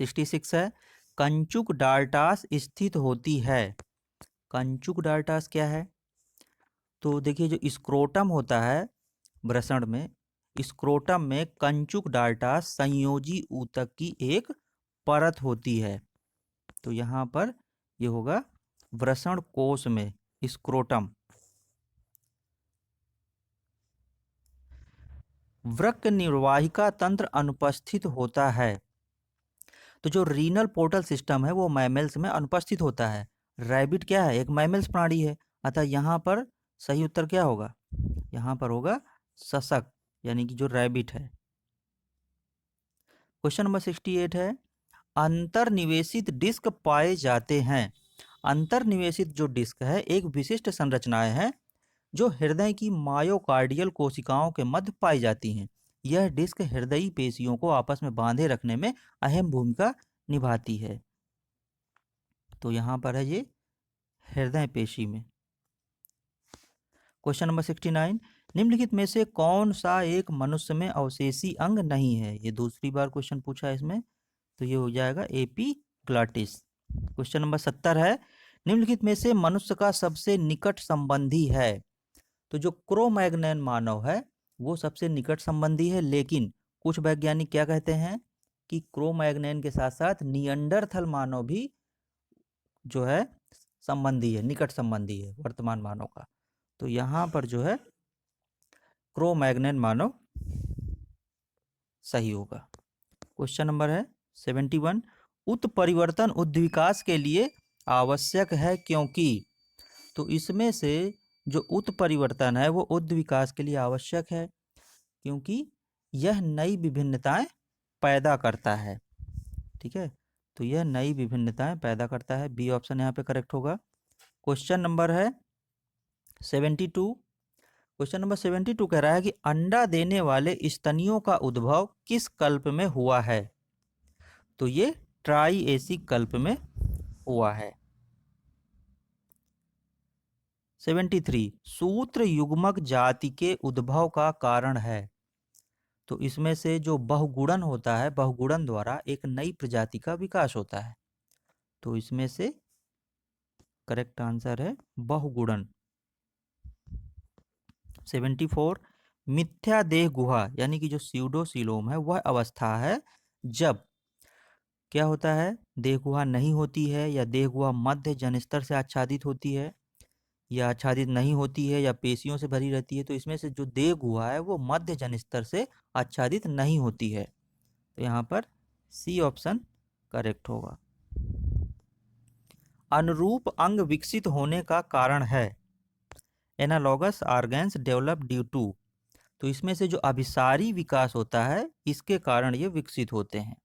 66 है, कंचुक डार्टास स्थित होती है। कंचुक डार्टास क्या है? तो देखिए, जो स्क्रोटम होता है वृषण में, स्क्रोटम में कंचुक डार्टास संयोजी ऊतक की एक परत होती है। तो यहाँ पर ये होगा वृषण कोश में स्क्रोटम। वृक्क निर्वाहिका तंत्र अनुपस्थित होता है। तो जो रीनल पोर्टल सिस्टम है वो मैमल्स में अनुपस्थित होता है। रैबिट क्या है? एक मैमल्स प्राणी है। अतः यहाँ पर सही उत्तर क्या होगा? यहाँ पर होगा सशक, यानी कि जो रैबिट है। क्वेश्चन नंबर 68 है, अंतर्निवेशित डिस्क पाए जाते हैं। अंतर्निवेशित जो डिस्क है एक विशिष्ट संरचनाएं हैं जो हृदय की मायोकार्डियल कोशिकाओं के मध्य पाई जाती हैं। यह डिस्क हृदयी पेशियों को आपस में बांधे रखने में अहम भूमिका निभाती है। तो यहाँ पर है ये हृदय पेशी में। क्वेश्चन नंबर 69, निम्नलिखित में से कौन सा एक मनुष्य में अवशेषी अंग नहीं है? ये दूसरी बार क्वेश्चन पूछा है इसमें, तो ये हो जाएगा एपीग्लॉटिस। क्वेश्चन नंबर 70 है, निम्नलिखित में से मनुष्य का सबसे निकट संबंधी है। तो जो क्रो-मैग्नन मानव है वो सबसे निकट संबंधी है, लेकिन कुछ वैज्ञानिक क्या कहते हैं कि क्रो-मैग्नन के साथ साथ निएंडरथल मानव भी जो है संबंधी है, निकट संबंधी है वर्तमान मानव का। तो यहाँ पर जो है क्रो-मैग्नन मानव सही होगा। क्वेश्चन नंबर है 71, उत्परिवर्तन उद्विकास के लिए आवश्यक है क्योंकि। तो इसमें से जो उत्परिवर्तन है वो उद्विकास के लिए आवश्यक है क्योंकि यह नई विभिन्नताएं पैदा करता है। ठीक है, तो यह नई विभिन्नताएं पैदा करता है। बी ऑप्शन यहाँ पे करेक्ट होगा। क्वेश्चन नंबर है 72। क्वेश्चन नंबर 72 कह रहा है कि अंडा देने वाले स्तनियों का उद्भव किस कल्प में हुआ है? तो ये ट्राइएसिक कल्प में हुआ है। 73, सूत्र युग्मक जाति के उद्भव का कारण है। तो इसमें से जो बहुगुणन होता है, बहुगुणन द्वारा एक नई प्रजाति का विकास होता है। तो इसमें से करेक्ट आंसर है बहुगुणन। 74, मिथ्या देह गुहा यानी कि जो स्यूडोसीलोम है वह अवस्था है जब क्या होता है, देह गुहा नहीं होती है या देह गुहा मध्य जनस्तर से आच्छादित होती है या आच्छादित नहीं होती है या पेशियों से भरी रहती है। तो इसमें से जो देह गुहा है वो मध्य जनस्तर से आच्छादित नहीं होती है। तो यहाँ पर सी ऑप्शन करेक्ट होगा। अनुरूप अंग विकसित होने का कारण है। Analogous organs develop due to. तो इसमें से जो अभिसारी विकास होता है इसके कारण ये विकसित होते हैं।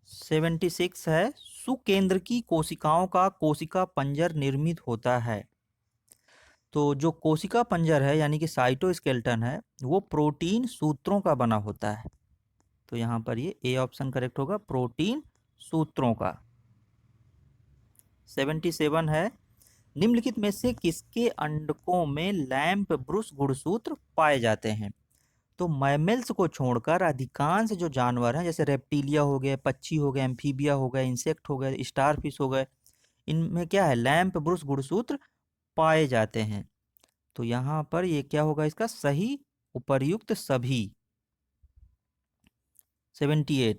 76 है, सुकेंद्रकी कोशिकाओं का कोशिका पंजर निर्मित होता है। तो जो कोशिका पंजर है यानी कि साइटोस्केलेटन है वो प्रोटीन सूत्रों का बना होता है। तो यहाँ पर ये ए ऑप्शन करेक्ट होगा, प्रोटीन सूत्रों का। 77 है, निम्नलिखित में से किसके अंडकों में लैंप ब्रुश गुणसूत्र पाए जाते हैं? तो मैमल्स को छोड़कर अधिकांश जो जानवर हैं जैसे रेप्टिलिया हो गए, पक्षी हो गए, एम्फीबिया हो गए, इंसेक्ट हो गए, स्टारफिश हो गए, इनमें क्या है, लैंप ब्रुश गुणसूत्र पाए जाते हैं। तो यहाँ पर ये क्या होगा इसका सही उपर्युक्त सभी। 78,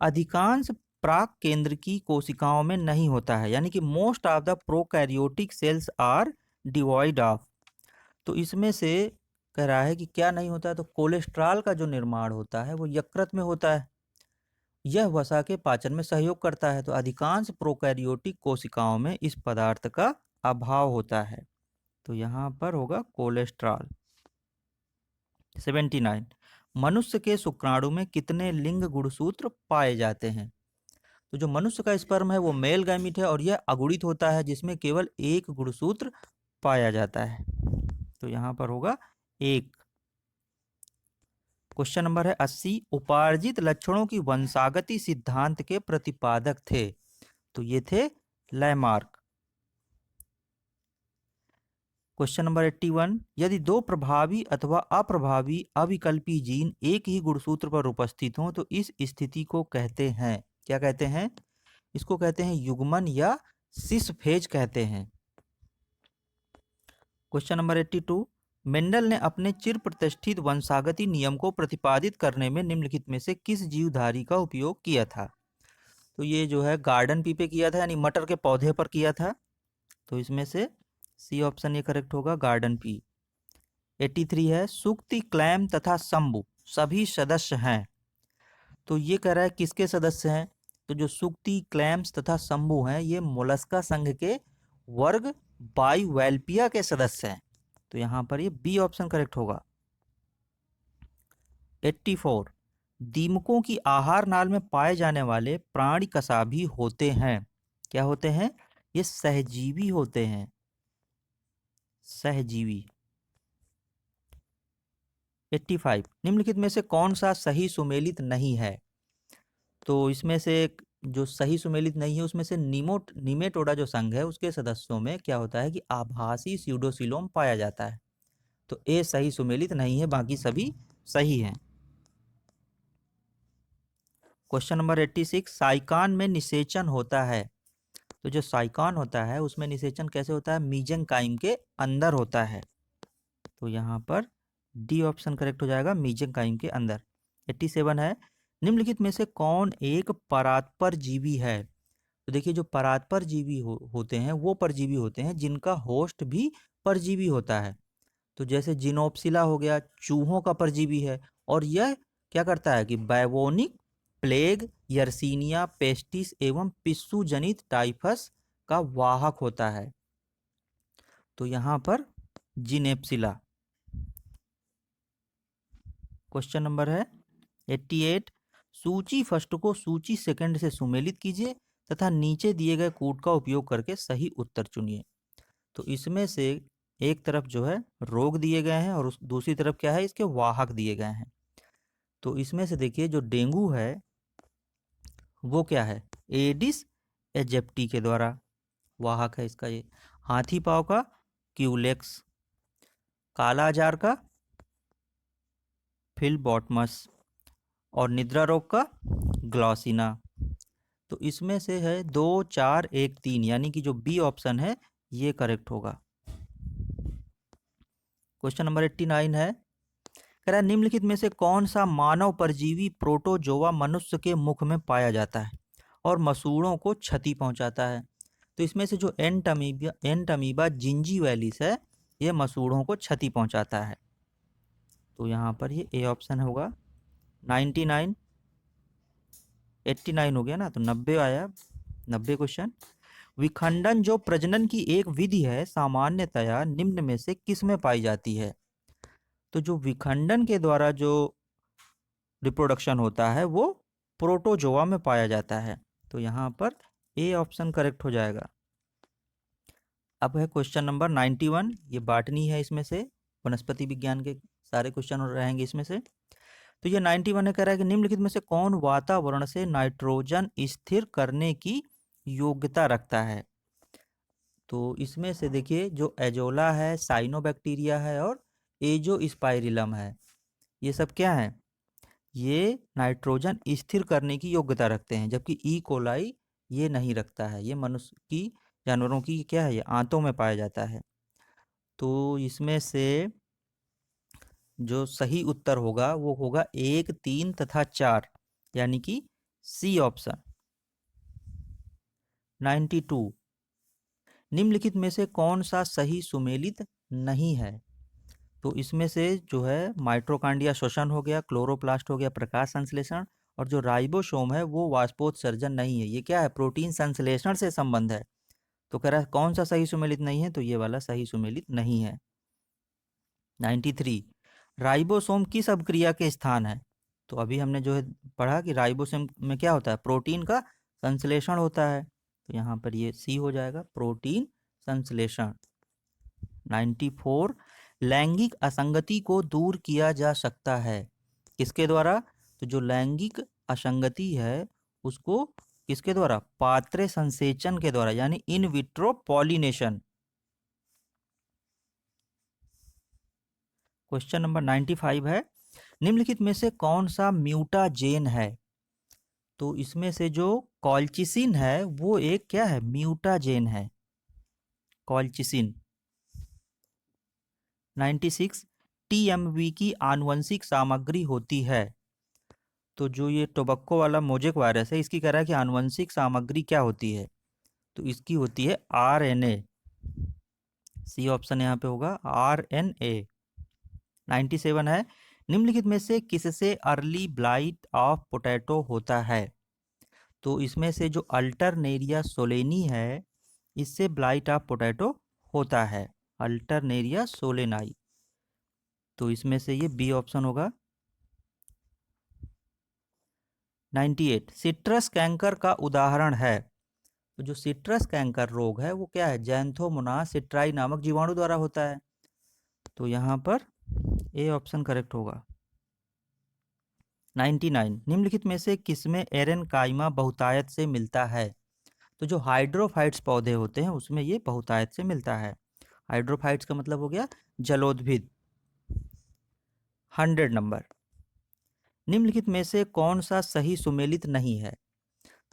अधिकांश प्राक केंद्र की कोशिकाओं में नहीं होता है यानी कि most of the prokaryotic cells are devoid of. तो इसमें से कह रहा है कि क्या नहीं होता है, तो कोलेस्ट्रॉल का जो निर्माण होता है वो यकृत में होता है, यह वसा के पाचन में सहयोग करता है। तो अधिकांश प्रोकैरियोटिक कोशिकाओं में इस पदार्थ का अभाव होता है। तो यहाँ पर होगा कोलेस्ट्रॉल। 79, मनुष्य के शुक्राणु में कितने लिंग गुणसूत्र पाए जाते हैं? तो जो मनुष्य का स्पर्म है वो मेल गैमीट है और यह अगुणित होता है जिसमें केवल एक गुणसूत्र पाया जाता है। तो यहाँ पर होगा एक। क्वेश्चन नंबर है 80, उपार्जित लक्षणों की वंशागति सिद्धांत के प्रतिपादक थे। तो ये थे लैमार्क। क्वेश्चन नंबर 81, यदि दो प्रभावी अथवा अप्रभावी अविकल्पी जीन एक ही गुणसूत्र पर उपस्थित हों तो इस स्थिति को कहते हैं, क्या कहते हैं? इसको कहते हैं युग्मन या सिस फेज कहते हैं। क्वेश्चन नंबर 82, मेंडल ने अपने चिर प्रतिष्ठित वंशागति नियम को प्रतिपादित करने में निम्नलिखित में से किस जीवधारी का उपयोग किया था? तो ये जो है गार्डन पी पे किया था, यानी मटर के पौधे पर किया था। तो इसमें से सी ऑप्शन ये करेक्ट होगा, गार्डन पी। 83 है, सुक्ति, क्लैम तथा शंभु सभी सदस्य हैं। तो ये कह रहा है किसके सदस्य हैं? तो जो सुक्ति, क्लैम्स तथा शंभु हैं ये मोलस्का संघ के वर्ग बाइवेल्पिया के सदस्य हैं। तो यहाँ पर ये बी ऑप्शन करेक्ट होगा। 84, दीमकों की आहार नाल में पाए जाने वाले प्राणी कसाभी होते हैं, क्या होते हैं? ये सहजीवी होते हैं, सहजीवी। 85, निम्नलिखित में से कौन सा सही सुमेलित नहीं है? तो इसमें से जो सही सुमेलित नहीं है उसमें से निमेटोडा जो संघ है उसके सदस्यों में क्या होता है कि आभासी स्यूडोसिलोम पाया जाता है। तो ए सही सुमेलित नहीं है, बाकी सभी सही हैं। क्वेश्चन नंबर 86, साइकान में निषेचन होता है। तो जो साइकान होता है उसमें निषेचन कैसे होता है? मीजेंकाइम के अंदर होता है। तो यहाँ पर डी ऑप्शन करेक्ट हो जाएगा, मीजेंकाइम के अंदर। 87 है, निम्नलिखित में से कौन एक परात्पर जीवी है? तो देखिए जो परात्पर जीवी होते हैं वो परजीवी होते हैं जिनका होस्ट भी परजीवी होता है। तो जैसे जिनोप्सिला हो गया, चूहों का परजीवी है, और यह क्या करता है कि बैबोनिक, प्लेग, यर्सीनिया, पेस्टिस एवं पिस्सू जनित टाइफस का वाहक होता है। तो यहाँ पर जिनेप्सिला। क्वेश्चन नंबर है 88, सूची फर्स्ट को सूची सेकंड से सुमेलित कीजिए तथा नीचे दिए गए कूट का उपयोग करके सही उत्तर चुनिए। तो इसमें से एक तरफ जो है रोग दिए गए हैं और दूसरी तरफ क्या है, इसके वाहक दिए गए हैं। तो इसमें से देखिए जो डेंगू है वो क्या है? एडिस एजिप्टी के द्वारा वाहक है इसका। ये हाथी पांव का क्यूलेक्स, काला आजार का फिलबॉटमस और निद्रा रोग का ग्लॉसिना। तो इसमें से है 2, 4, 1, 3, यानी कि जो बी ऑप्शन है ये करेक्ट होगा। क्वेश्चन नंबर 89 है, कह रहा है निम्नलिखित में से कौन सा मानव परजीवी प्रोटोजोआ मनुष्य के मुख में पाया जाता है और मसूड़ों को क्षति पहुंचाता है? तो इसमें से जो एंटमीबा जिंजीवैलिस है ये मसूड़ों को क्षति पहुंचाता है। तो यहाँ पर ये ए ऑप्शन होगा। 99, 89 हो गया ना, तो 90 आया, 90 क्वेश्चन। विखंडन जो प्रजनन की एक विधि है सामान्यतया निम्न में से किस में पाई जाती है? तो जो विखंडन के द्वारा जो रिप्रोडक्शन होता है वो प्रोटोजोआ में पाया जाता है। तो यहाँ पर ए ऑप्शन करेक्ट हो जाएगा। अब है क्वेश्चन नंबर 91, ये बाटनी है, इसमें से वनस्पति विज्ञान के सारे क्वेश्चन रहेंगे इसमें से। तो ये 91 है, कह रहा है कि निम्नलिखित में से कौन वातावरण से नाइट्रोजन स्थिर करने की योग्यता रखता है? तो इसमें से देखिए जो एजोला है, साइनोबैक्टीरिया है और एजोस्पाइरिलम है, ये सब क्या है? ये नाइट्रोजन स्थिर करने की योग्यता रखते हैं, जबकि ई कोलाई ये नहीं रखता है। ये मनुष्य की, जानवरों की क्या है, ये आंतों में पाया जाता है। तो इसमें से जो सही उत्तर होगा वो होगा 1, 3 तथा 4, यानी कि सी ऑप्शन। 92, निम्नलिखित में से कौन सा सही सुमेलित नहीं है? तो इसमें से जो है माइटोकॉन्ड्रिया श्वसन हो गया, क्लोरोप्लास्ट हो गया प्रकाश संश्लेषण, और जो राइबोसोम है वो वाष्पोत्सर्जन नहीं है। ये क्या है? प्रोटीन संश्लेषण से संबंध है। तो कह रहा है कौन सा सही सुमेलित नहीं है? तो ये वाला सही सुमेलित नहीं है। 93, राइबोसोम किस अभिक्रिया के स्थान है? तो अभी हमने जो है पढ़ा कि राइबोसोम में क्या होता है, प्रोटीन का संश्लेषण होता है। तो यहाँ पर ये सी हो जाएगा, प्रोटीन संश्लेषण। 94, लैंगिक असंगति को दूर किया जा सकता है किसके द्वारा? तो जो लैंगिक असंगति है उसको किसके द्वारा? पात्रे संसेचन के द्वारा, यानी in vitro pollination. Question number 95 है, निम्नलिखित में से कौन सा म्यूटाजेन है? तो इसमें से जो कॉल्चिसिन है वो एक क्या है, म्यूटाजेन है, कॉल्चिसिन। 96, टीएमवी की आनुवंशिक सामग्री होती है। तो जो ये टोबैको वाला मोजेक वायरस है, इसकी कह रहा है कि आनुवंशिक सामग्री क्या होती है? तो इसकी होती है आरएनए। सी ऑप्शन यहाँ पे होगा, आरएनए। 97 है, निम्नलिखित में से किससे अर्ली ब्लाइट ऑफ पोटैटो होता है? तो इसमें से जो अल्टरनेरिया सोलेनी है, इससे ब्लाइट ऑफ पोटैटो होता है, अल्टरनेरिया सोलेनाई। तो इसमें से ये बी ऑप्शन होगा। 98, सिट्रस कैंकर का उदाहरण है। तो जो सिट्रस कैंकर रोग है वो क्या है, जैंथोमोनास सिट्राई नामक जीवाणु द्वारा होता है। तो यहाँ पर ए ऑप्शन करेक्ट होगा। 99, निम्नलिखित में से किसमें एरेनकाइमा बहुतायत से मिलता है? तो जो हाइड्रोफाइट्स पौधे होते हैं उसमें ये बहुतायत से मिलता है। हाइड्रोफाइट्स का मतलब हो गया जलोद्भिद। 100 नंबर, निम्नलिखित में से कौन सा सही सुमेलित नहीं है?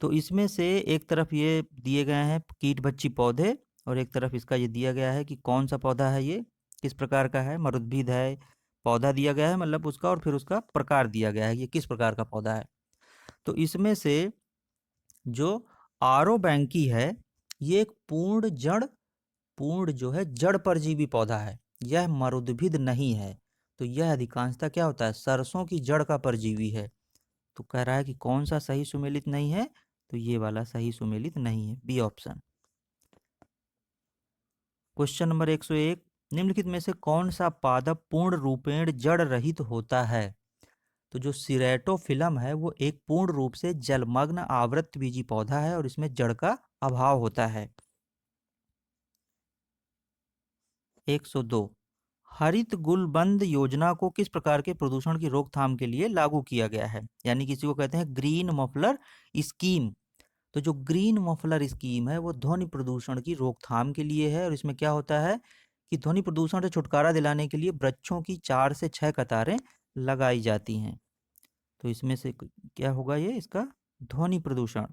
तो इसमें से एक तरफ ये दिए गए हैं कीट बच्ची पौधे, और एक तरफ इसका ये दिया गया है कि कौन सा पौधा है, ये किस प्रकार का है, मरुद्भिद है, पौधा दिया गया है मतलब उसका, और फिर उसका प्रकार दिया गया है ये किस प्रकार का पौधा है। तो इसमें से जो आरोबैंकी है ये एक पूर्ण जो है जड़ परजीवी पौधा है, यह मरुद्भिद नहीं है। तो यह अधिकांशतः क्या होता है, सरसों की जड़ का परजीवी है। तो कह रहा है कि कौन सा सही सुमेलित नहीं है? तो ये वाला सही सुमेलित नहीं है, बी ऑप्शन। क्वेश्चन नंबर 101, निम्नलिखित में से कौन सा पादप पूर्ण रूपेण जड़ रहित होता है? तो जो सिरेटोफिलम है वो एक पूर्ण रूप से जलमग्न आवृतबीजी पौधा है और इसमें जड़ का अभाव होता है। 102, हरित गुलबंद योजना को किस प्रकार के प्रदूषण की रोकथाम के लिए लागू किया गया है? यानी किसी को कहते हैं ग्रीन मफलर स्कीम। तो जो ग्रीन मफलर स्कीम है वो ध्वनि प्रदूषण की रोकथाम के लिए है, और इसमें क्या होता है कि ध्वनि प्रदूषण से छुटकारा दिलाने के लिए वृक्षों की 4 से 6 कतारें लगाई जाती हैं। तो इसमें से क्या होगा, ये इसका ध्वनि प्रदूषण।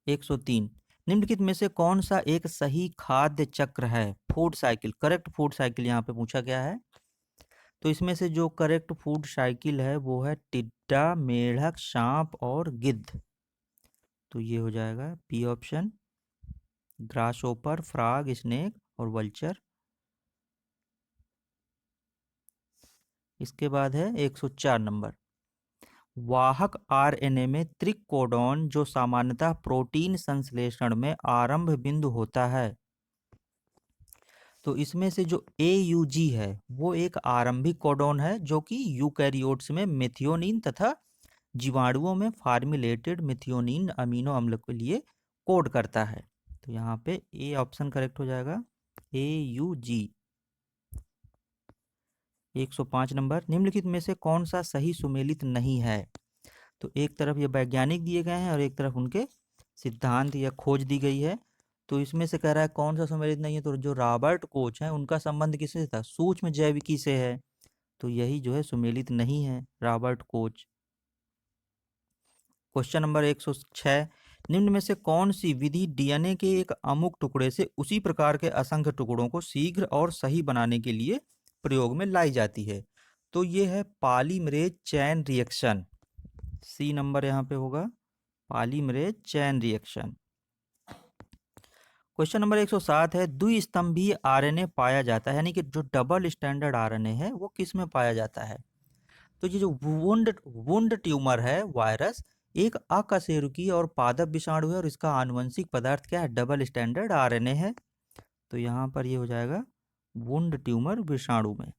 103, निम्नलिखित में से कौन सा एक सही खाद्य चक्र है? Food cycle, correct food cycle यहाँ पे पूछा गया है। तो इसमें से जो करेक्ट फूड साइकिल है वो है टिड्डा, मेढक, सांप और गिद्ध। तो ये हो जाएगा पी ऑप्शन, ग्रासओपर, फ्रॉग, स्नेक और वल्चर। इसके बाद है 104 नंबर, वाहक आरएनए में त्रिकोडॉन जो सामान्यतः प्रोटीन संश्लेषण में आरंभ बिंदु होता है। तो इसमें से जो AUG है वो एक आरंभिक कोडॉन है जो कि यूकैरियोट्स में मेथियोनिन तथा जीवाणुओं में फार्मुलेटेड मेथियोनिन अमीनो अम्ल के लिए कोड करता है। तो यहाँ पे ए ऑप्शन करेक्ट हो जाएगा, AUG। 105 नंबर, निम्नलिखित में से कौन सा सही सुमेलित नहीं है? तो एक तरफ ये वैज्ञानिक दिए गए हैं और एक तरफ उनके सिद्धांत या खोज दी गई है। तो इसमें से कह रहा है कौन सा सुमेलित नहीं है? तो जो रॉबर्ट कोच है उनका संबंध किससे था, सूक्ष्म जैविकी से है। तो यही जो है सुमेलित नहीं है, रॉबर्ट कोच। क्वेश्चन नंबर 106, निम्न में से कौन सी विधि डीएनए के एक अमुक टुकड़े से उसी प्रकार के असंख्य टुकड़ों को शीघ्र और सही बनाने के लिए प्रयोग में लाई जाती है? तो ये है polymerase chain reaction. C number यहाँ पे होगा, polymerase chain reaction. Question number 107 है, द्विस्तंभीय आरएनए पाया जाता है, यानी कि जो डबल स्टैंडर्ड आरएनए है वो किस में पाया जाता है? तो ये जो वुंड ट्यूमर है वायरस एक अकशेरुकी और पादप विषाणु है, और इसका आनुवंशिक पदार्थ क्या है, डबल स्टैंडर्ड आरएनए है। तो यहाँ पर ये हो जाएगा वुंड ट्यूमर विषाणु में।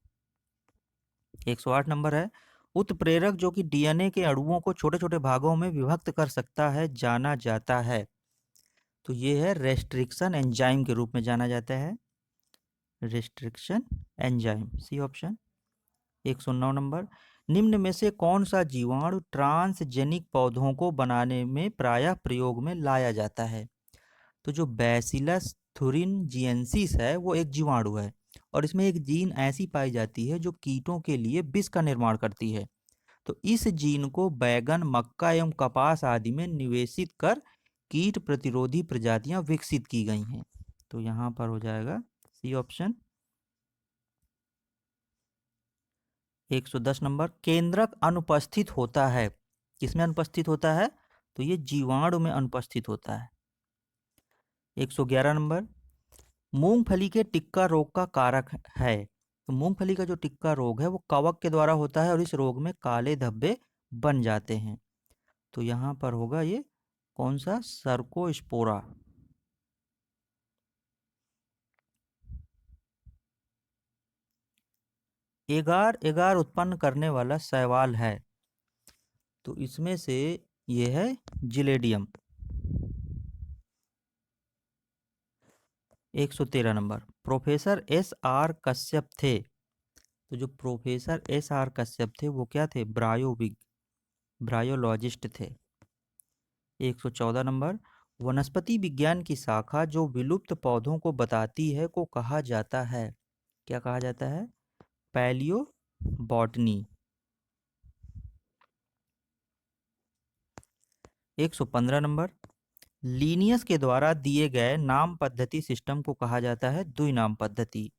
108 नंबर है, उत्प्रेरक जो कि डीएनए के अणुओं को छोटे छोटे भागों में विभक्त कर सकता है जाना जाता है। तो ये है रेस्ट्रिक्शन एंजाइम के रूप में जाना जाता है, restriction enzyme, C option. 109 number, निम्न में से कौन सा जीवाणु ट्रांसजेनिक पौधों को बनाने में प्रायः प्रयोग में लाया जाता है? तो जो बैसिलस थुरिनजिएंसिस है वो एक जीवाणु है और इसमें एक जीन ऐसी पाई जाती है जो कीटों के लिए विष का निर्माण करती है। तो इस जीन को बैगन, मक्का एवं कपास आदि में निवेशित कर कीट प्रतिरोधी प्रजातियां विकसित की गई हैं। तो यहाँ पर हो जाएगा सी ऑप्शन। 110 नंबर, केंद्रक अनुपस्थित होता है। किसमें अनुपस्थित होता है? तो ये जीवाणु में अनुपस्थित होता है। 111 नंबर, मूंगफली के टिक्का रोग का कारक है। तो मूंगफली का जो टिक्का रोग है वो कवक के द्वारा होता है और इस रोग में काले धब्बे बन जाते हैं। तो यहाँ पर होगा ये कौन सा? सर्कोस्पोरा। एगार एगार उत्पन्न करने वाला शैवाल है। तो इसमें से ये है gelidium. 113 number, professor S R Kashyap थे। तो जो प्रोफेसर एस आर कश्यप थे वो क्या थे? ब्रायोलॉजिस्ट थे। 114 नंबर, वनस्पति विज्ञान की शाखा जो विलुप्त पौधों को बताती है को कहा जाता है। क्या कहा जाता है? Palaeo botany. 115 नंबर, लीनियस के द्वारा दिए गए नाम पद्धति सिस्टम को कहा जाता है द्विनाम पद्धति।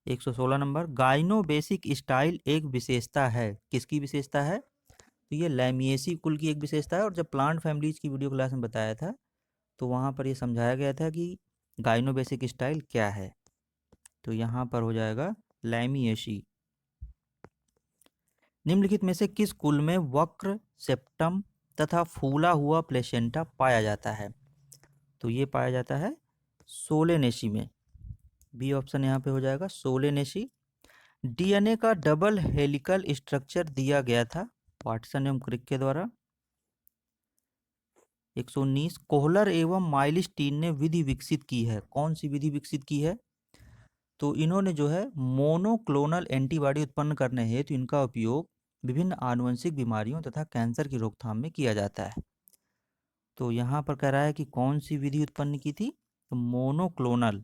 116 नंबर, गाइनो बेसिक स्टाइल एक विशेषता है। किसकी विशेषता है? तो ये लैमिएसी कुल की एक विशेषता है और जब प्लांट फैमिलीज की वीडियो क्लास में बताया था तो वहाँ पर ये समझाया गया था कि गाइनो बेसिक स्टाइल क्या है। तो यहाँ पर हो जाएगा लैमिएसी। निम्नलिखित में से किस कुल में वक्र, सेप्टम तथा फूला हुआ प्लेसेंटा पाया जाता है? तो ये पाया जाता है सोलेनेसी में। बी ऑप्शन यहाँ पे हो जाएगा सोलेनेसी। डीएनए का डबल हेलिकल स्ट्रक्चर दिया गया था वाटसन एवं क्रिक के द्वारा। 119, कोहलर एवं माइलस्टीन ने विधि विकसित की है। कौन सी विधि विकसित की है? तो इन्होंने जो है मोनोक्लोनल एंटीबॉडी उत्पन्न करने हेतु इनका उपयोग विभिन्न आनुवंशिक बीमारियों तथा कैंसर की रोकथाम में किया जाता है। तो यहाँ पर कह रहा है कि कौन सी विधि उत्पन्न की थी? तो मोनोक्लोनल।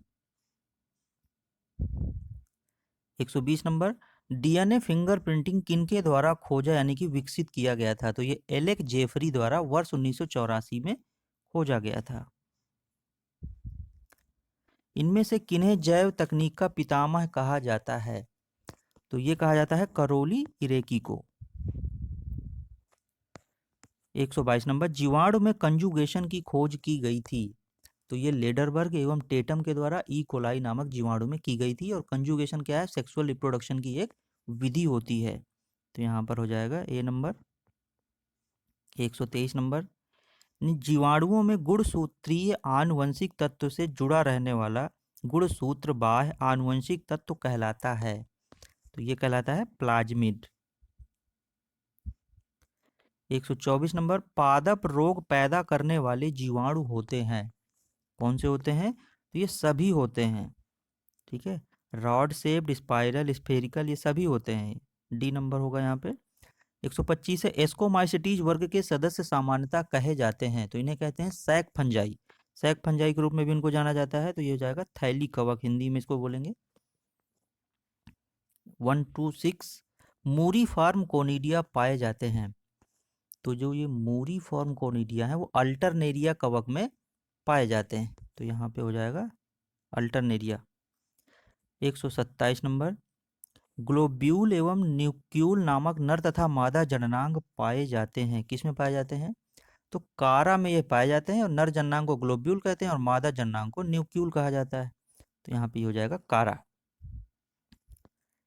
120 नंबर, डीएनए फिंगरप्रिंटिंग किनके द्वारा खोजा यानी कि विकसित किया गया था? तो ये एलेक जेफरी द्वारा वर्ष 1984 में खोजा गया था। इनमें से किन्हें जैव तकनीक का पितामह कहा जाता है? तो ये कहा जाता है करोली इरेकी को। 122 नंबर, जीवाणु में कंजुगेशन की खोज की गई थी। तो ये लेडरबर्ग एवं टेटम के द्वारा ई कोलाई नामक जीवाणु में की गई थी और कंजुगेशन क्या है? सेक्सुअल रिप्रोडक्शन की एक विधि होती है। तो यहाँ पर हो जाएगा ए नंबर। 123 नंबर, जीवाणुओं में गुणसूत्रीय आनुवंशिक तत्व से जुड़ा रहने वाला गुणसूत्र बाह्य आनुवंशिक तत्व कहलाता है। तो ये कहलाता है प्लाज्मिड। 124 नंबर, पादप रोग पैदा करने वाले जीवाणु होते हैं। कौन से होते हैं? तो ये सभी होते हैं। ठीक है, रॉड शेप्ड, स्पाइरल, स्फेरिकल, ये सभी होते हैं। डी नंबर होगा यहाँ पे। 125 है, एस्कोमाइसिटीज वर्ग के सदस्य सामान्यतः कहे जाते हैं। तो इन्हें कहते हैं सैक फंजाई। सैक फंजाई के रूप में भी इनको जाना जाता है। तो ये हो जाएगा थैली कवक, हिंदी में इसको बोलेंगे। 126, मूरी फार्म कोनिडिया पाए जाते हैं। तो जो ये मूरी फॉर्म कोनिडिया है वो अल्टरनेरिया कवक में पाए जाते हैं। तो यहाँ पे हो जाएगा अल्टरनेरिया। 127 नंबर, ग्लोब्यूल एवं न्यूक्यूल नामक नर तथा मादा जननांग पाए जाते हैं। किस में पाए जाते हैं? तो कारा में ये पाए जाते हैं और नर जननांग को ग्लोब्यूल कहते हैं और मादा जननांग को न्यूक्यूल कहा जाता है। तो यहाँ पे हो जाएगा कारा।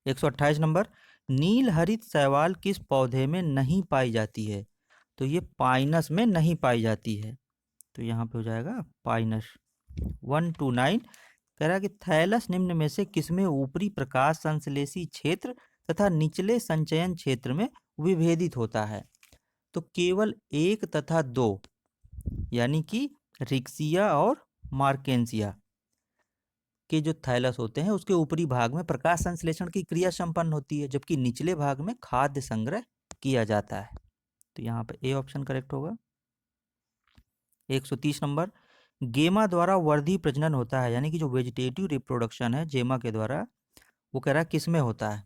128 नंबर, नील हरित शैवाल किस पौधे में नहीं पाई जाती है? तो ये पाइनस में नहीं पाई जाती है। तो यहाँ पे हो जाएगा पाइनस। 129, कह रहा है कि थैलस निम्न में से किसमें ऊपरी प्रकाश संश्लेषी क्षेत्र तथा निचले संचयन क्षेत्र में विभेदित होता है? तो केवल 1 तथा 2 यानी कि रिक्सिया और मार्केंसिया के जो थैलस होते हैं उसके ऊपरी भाग में प्रकाश संश्लेषण की क्रिया संपन्न होती है जबकि निचले भाग में खाद्य संग्रह किया जाता है। तो यहाँ पे ए ऑप्शन करेक्ट होगा। 130 नंबर, गेमा द्वारा वर्धी प्रजनन होता है, यानी कि जो वेजिटेटिव रिप्रोडक्शन है जेमा के द्वारा, वो कह रहा है किस में होता है,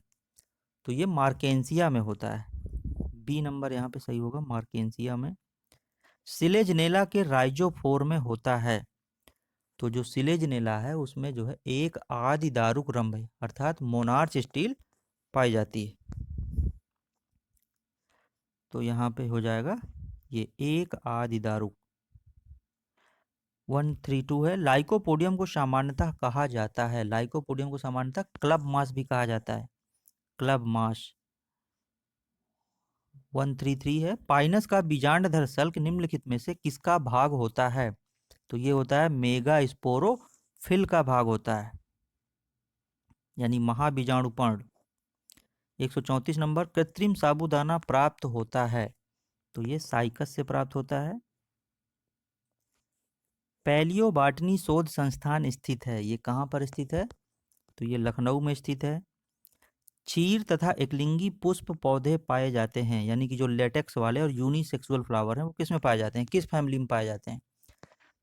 तो ये मार्केंसिया में होता है। बी नंबर यहाँ पे सही होगा, मार्केंसिया में। सिलेजनेला के राइजोफोर में होता है, तो जो सिलेजनेला है उसमें जो है एक आदि दारुक रंभ है, अर्थात मोनार्च स्टील पाई जाती है। तो यहाँ पे हो जाएगा ये एक आदि दारुक। 132 है, लाइकोपोडियम को सामान्यतः कहा जाता है, लाइकोपोडियम को सामान्यतः क्लब मास भी कहा जाता है, क्लब मास। 133 है, पाइनस का बीजांडधर सल्क निम्नलिखित में से किसका भाग होता है, तो ये होता है मेगा स्पोरोफिल का भाग होता है, यानी महाबीजाणुपर्ण। 134 नंबर, कृत्रिम साबूदाना प्राप्त होता है, तो ये साइकस से प्राप्त होता है। पैलियो बाटनी शोध संस्थान स्थित है, ये कहाँ पर स्थित है, तो ये लखनऊ में स्थित है। चीर तथा एकलिंगी पुष्प पौधे पाए जाते हैं, यानी कि जो लेटेक्स वाले और यूनिसेक्सुअल फ्लावर हैं वो किस में पाए जाते हैं, किस फैमिली में पाए जाते हैं,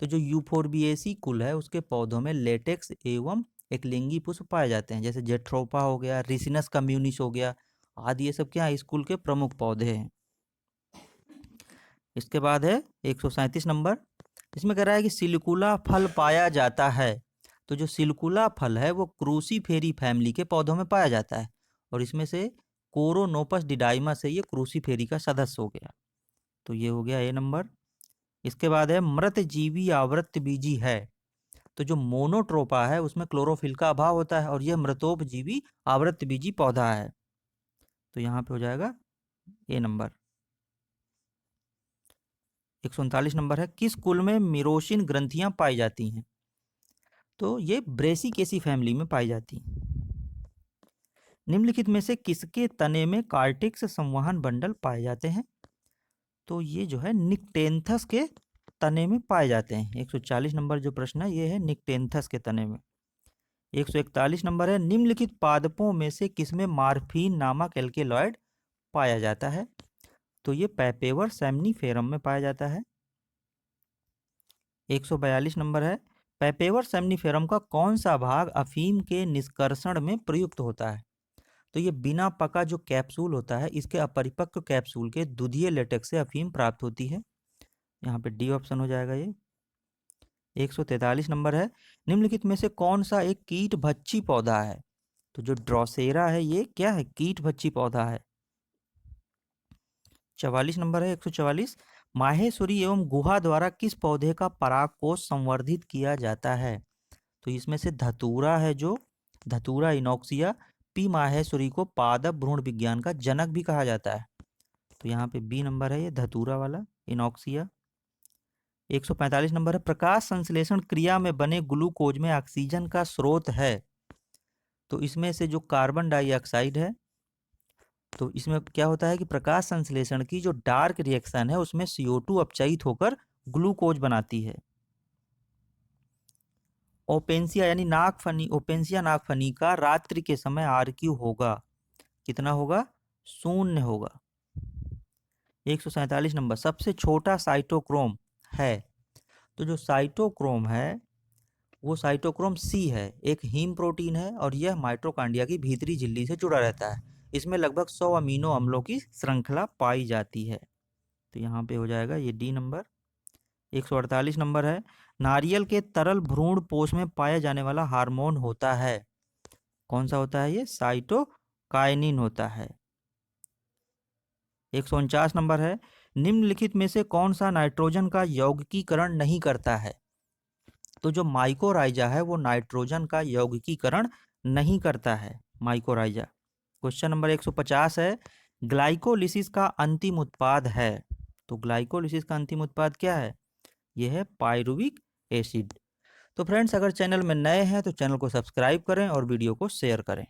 तो जो यूफोर्बिएसी कुल है उसके पौधों में लेटेक्स एवं एकलिंगी पुष्प पाए जाते हैं, जैसे जेट्रोपा हो गया, रिसिनस कम्युनिस हो गया आदि, ये सब क्या है स्कूल के प्रमुख पौधे हैं। इसके बाद है 137 नंबर, इसमें कह रहा है कि सिलिकुला फल पाया जाता है, तो जो सिलिकुला फल है वो क्रूसीफेरी फैमिली के पौधों में पाया जाता है, और इसमें से कोरोनोपस डिडाइमा से ये क्रूसीफेरी का सदस्य हो गया, तो ये हो गया ए नंबर। इसके बाद है मृतजीवी आवृत्तबीजी है, तो जो मोनोट्रोपा है उसमें क्लोरोफिल का अभाव होता है, और यह मृतोपजीवी आवृत्तबीजी पौधा है, तो यहाँ पे हो जाएगा ए नंबर। 139 नंबर है, किस कुल में मिरोसिन ग्रंथियां पाई जाती हैं, तो ये ब्रेसिकेसी फैमिली में पाई जाती हैं। निम्नलिखित में से किसके तने में कार्टिक्स संवहन बंडल पाए जाते हैं, तो ये जो है निक्टेंथस के तने में पाए जाते हैं। 140 नंबर जो प्रश्न है ये है निक्टेंथस के तने में। 141 नंबर है, निम्नलिखित पादपों में से किसमें मार्फिन नामक एल्केलॉइड पाया जाता है, तो ये पैपेवर सेमनीफेरम में पाया जाता है। 142 नंबर है, पैपेवर सेमनीफेरम का कौन सा भाग अफीम के निष्कर्षण में प्रयुक्त होता है, तो ये बिना पका जो कैप्सूल होता है इसके अपरिपक्व कैप्सूल के दुधिये लेटेक्स से अफीम प्राप्त होती है, यहाँ पे डी ऑप्शन हो जाएगा ये। 143 नंबर है, निम्नलिखित में से कौन सा एक कीट भक्षी पौधा है, तो जो ड्रोसेरा है ये क्या है, कीट भक्षी पौधा है। 44 नंबर है, 144, माहेश्वरी एवं गुहा द्वारा किस पौधे का परागकोश संवर्धित किया जाता है, तो इसमें से धतूरा है, जो धतूरा इनॉक्सिया पी माहेश्वरी को पादप भ्रूण विज्ञान का जनक भी कहा जाता है, तो यहाँ पे बी नंबर है ये धतूरा वाला इनॉक्सिया। 145 नंबर है, प्रकाश संश्लेषण क्रिया में बने ग्लूकोज में ऑक्सीजन का स्रोत है, तो इसमें से जो कार्बन डाइऑक्साइड है, तो इसमें क्या होता है कि प्रकाश संश्लेषण की जो डार्क रिएक्शन है उसमें CO2 अपचयित होकर ग्लूकोज बनाती है। ओपेंसिया यानी नागफनी, ओपेंसिया नागफनी का रात्रि के समय RQ होगा, कितना होगा, 0 होगा। 147 नंबर, सबसे छोटा साइटोक्रोम है, तो जो साइटोक्रोम है वो साइटोक्रोम C है, एक हीम प्रोटीन है, और यह माइटोकॉन्ड्रिया की भीतरी झिल्ली से जुड़ा रहता है, इसमें लगभग 100 अमीनो अम्लों की श्रृंखला पाई जाती है, तो यहाँ पे हो जाएगा ये डी नंबर। 148 नंबर है, नारियल के तरल भ्रूण पोष में पाया जाने वाला हार्मोन होता है, कौन सा होता है ये, साइटोकाइनिन होता है। 149 नंबर है, निम्नलिखित में से कौन सा नाइट्रोजन का यौगिकीकरण नहीं करता है, तो जो माइकोराइजा है वो नाइट्रोजन का यौगिकीकरण नहीं करता है, माइकोराइजा। क्वेश्चन नंबर 150 है, ग्लाइकोलिसिस का अंतिम उत्पाद है, तो ग्लाइकोलिसिस का अंतिम उत्पाद क्या है, यह है पायरुविक एसिड। तो फ्रेंड्स, अगर चैनल में नए हैं तो चैनल को सब्सक्राइब करें और वीडियो को शेयर करें।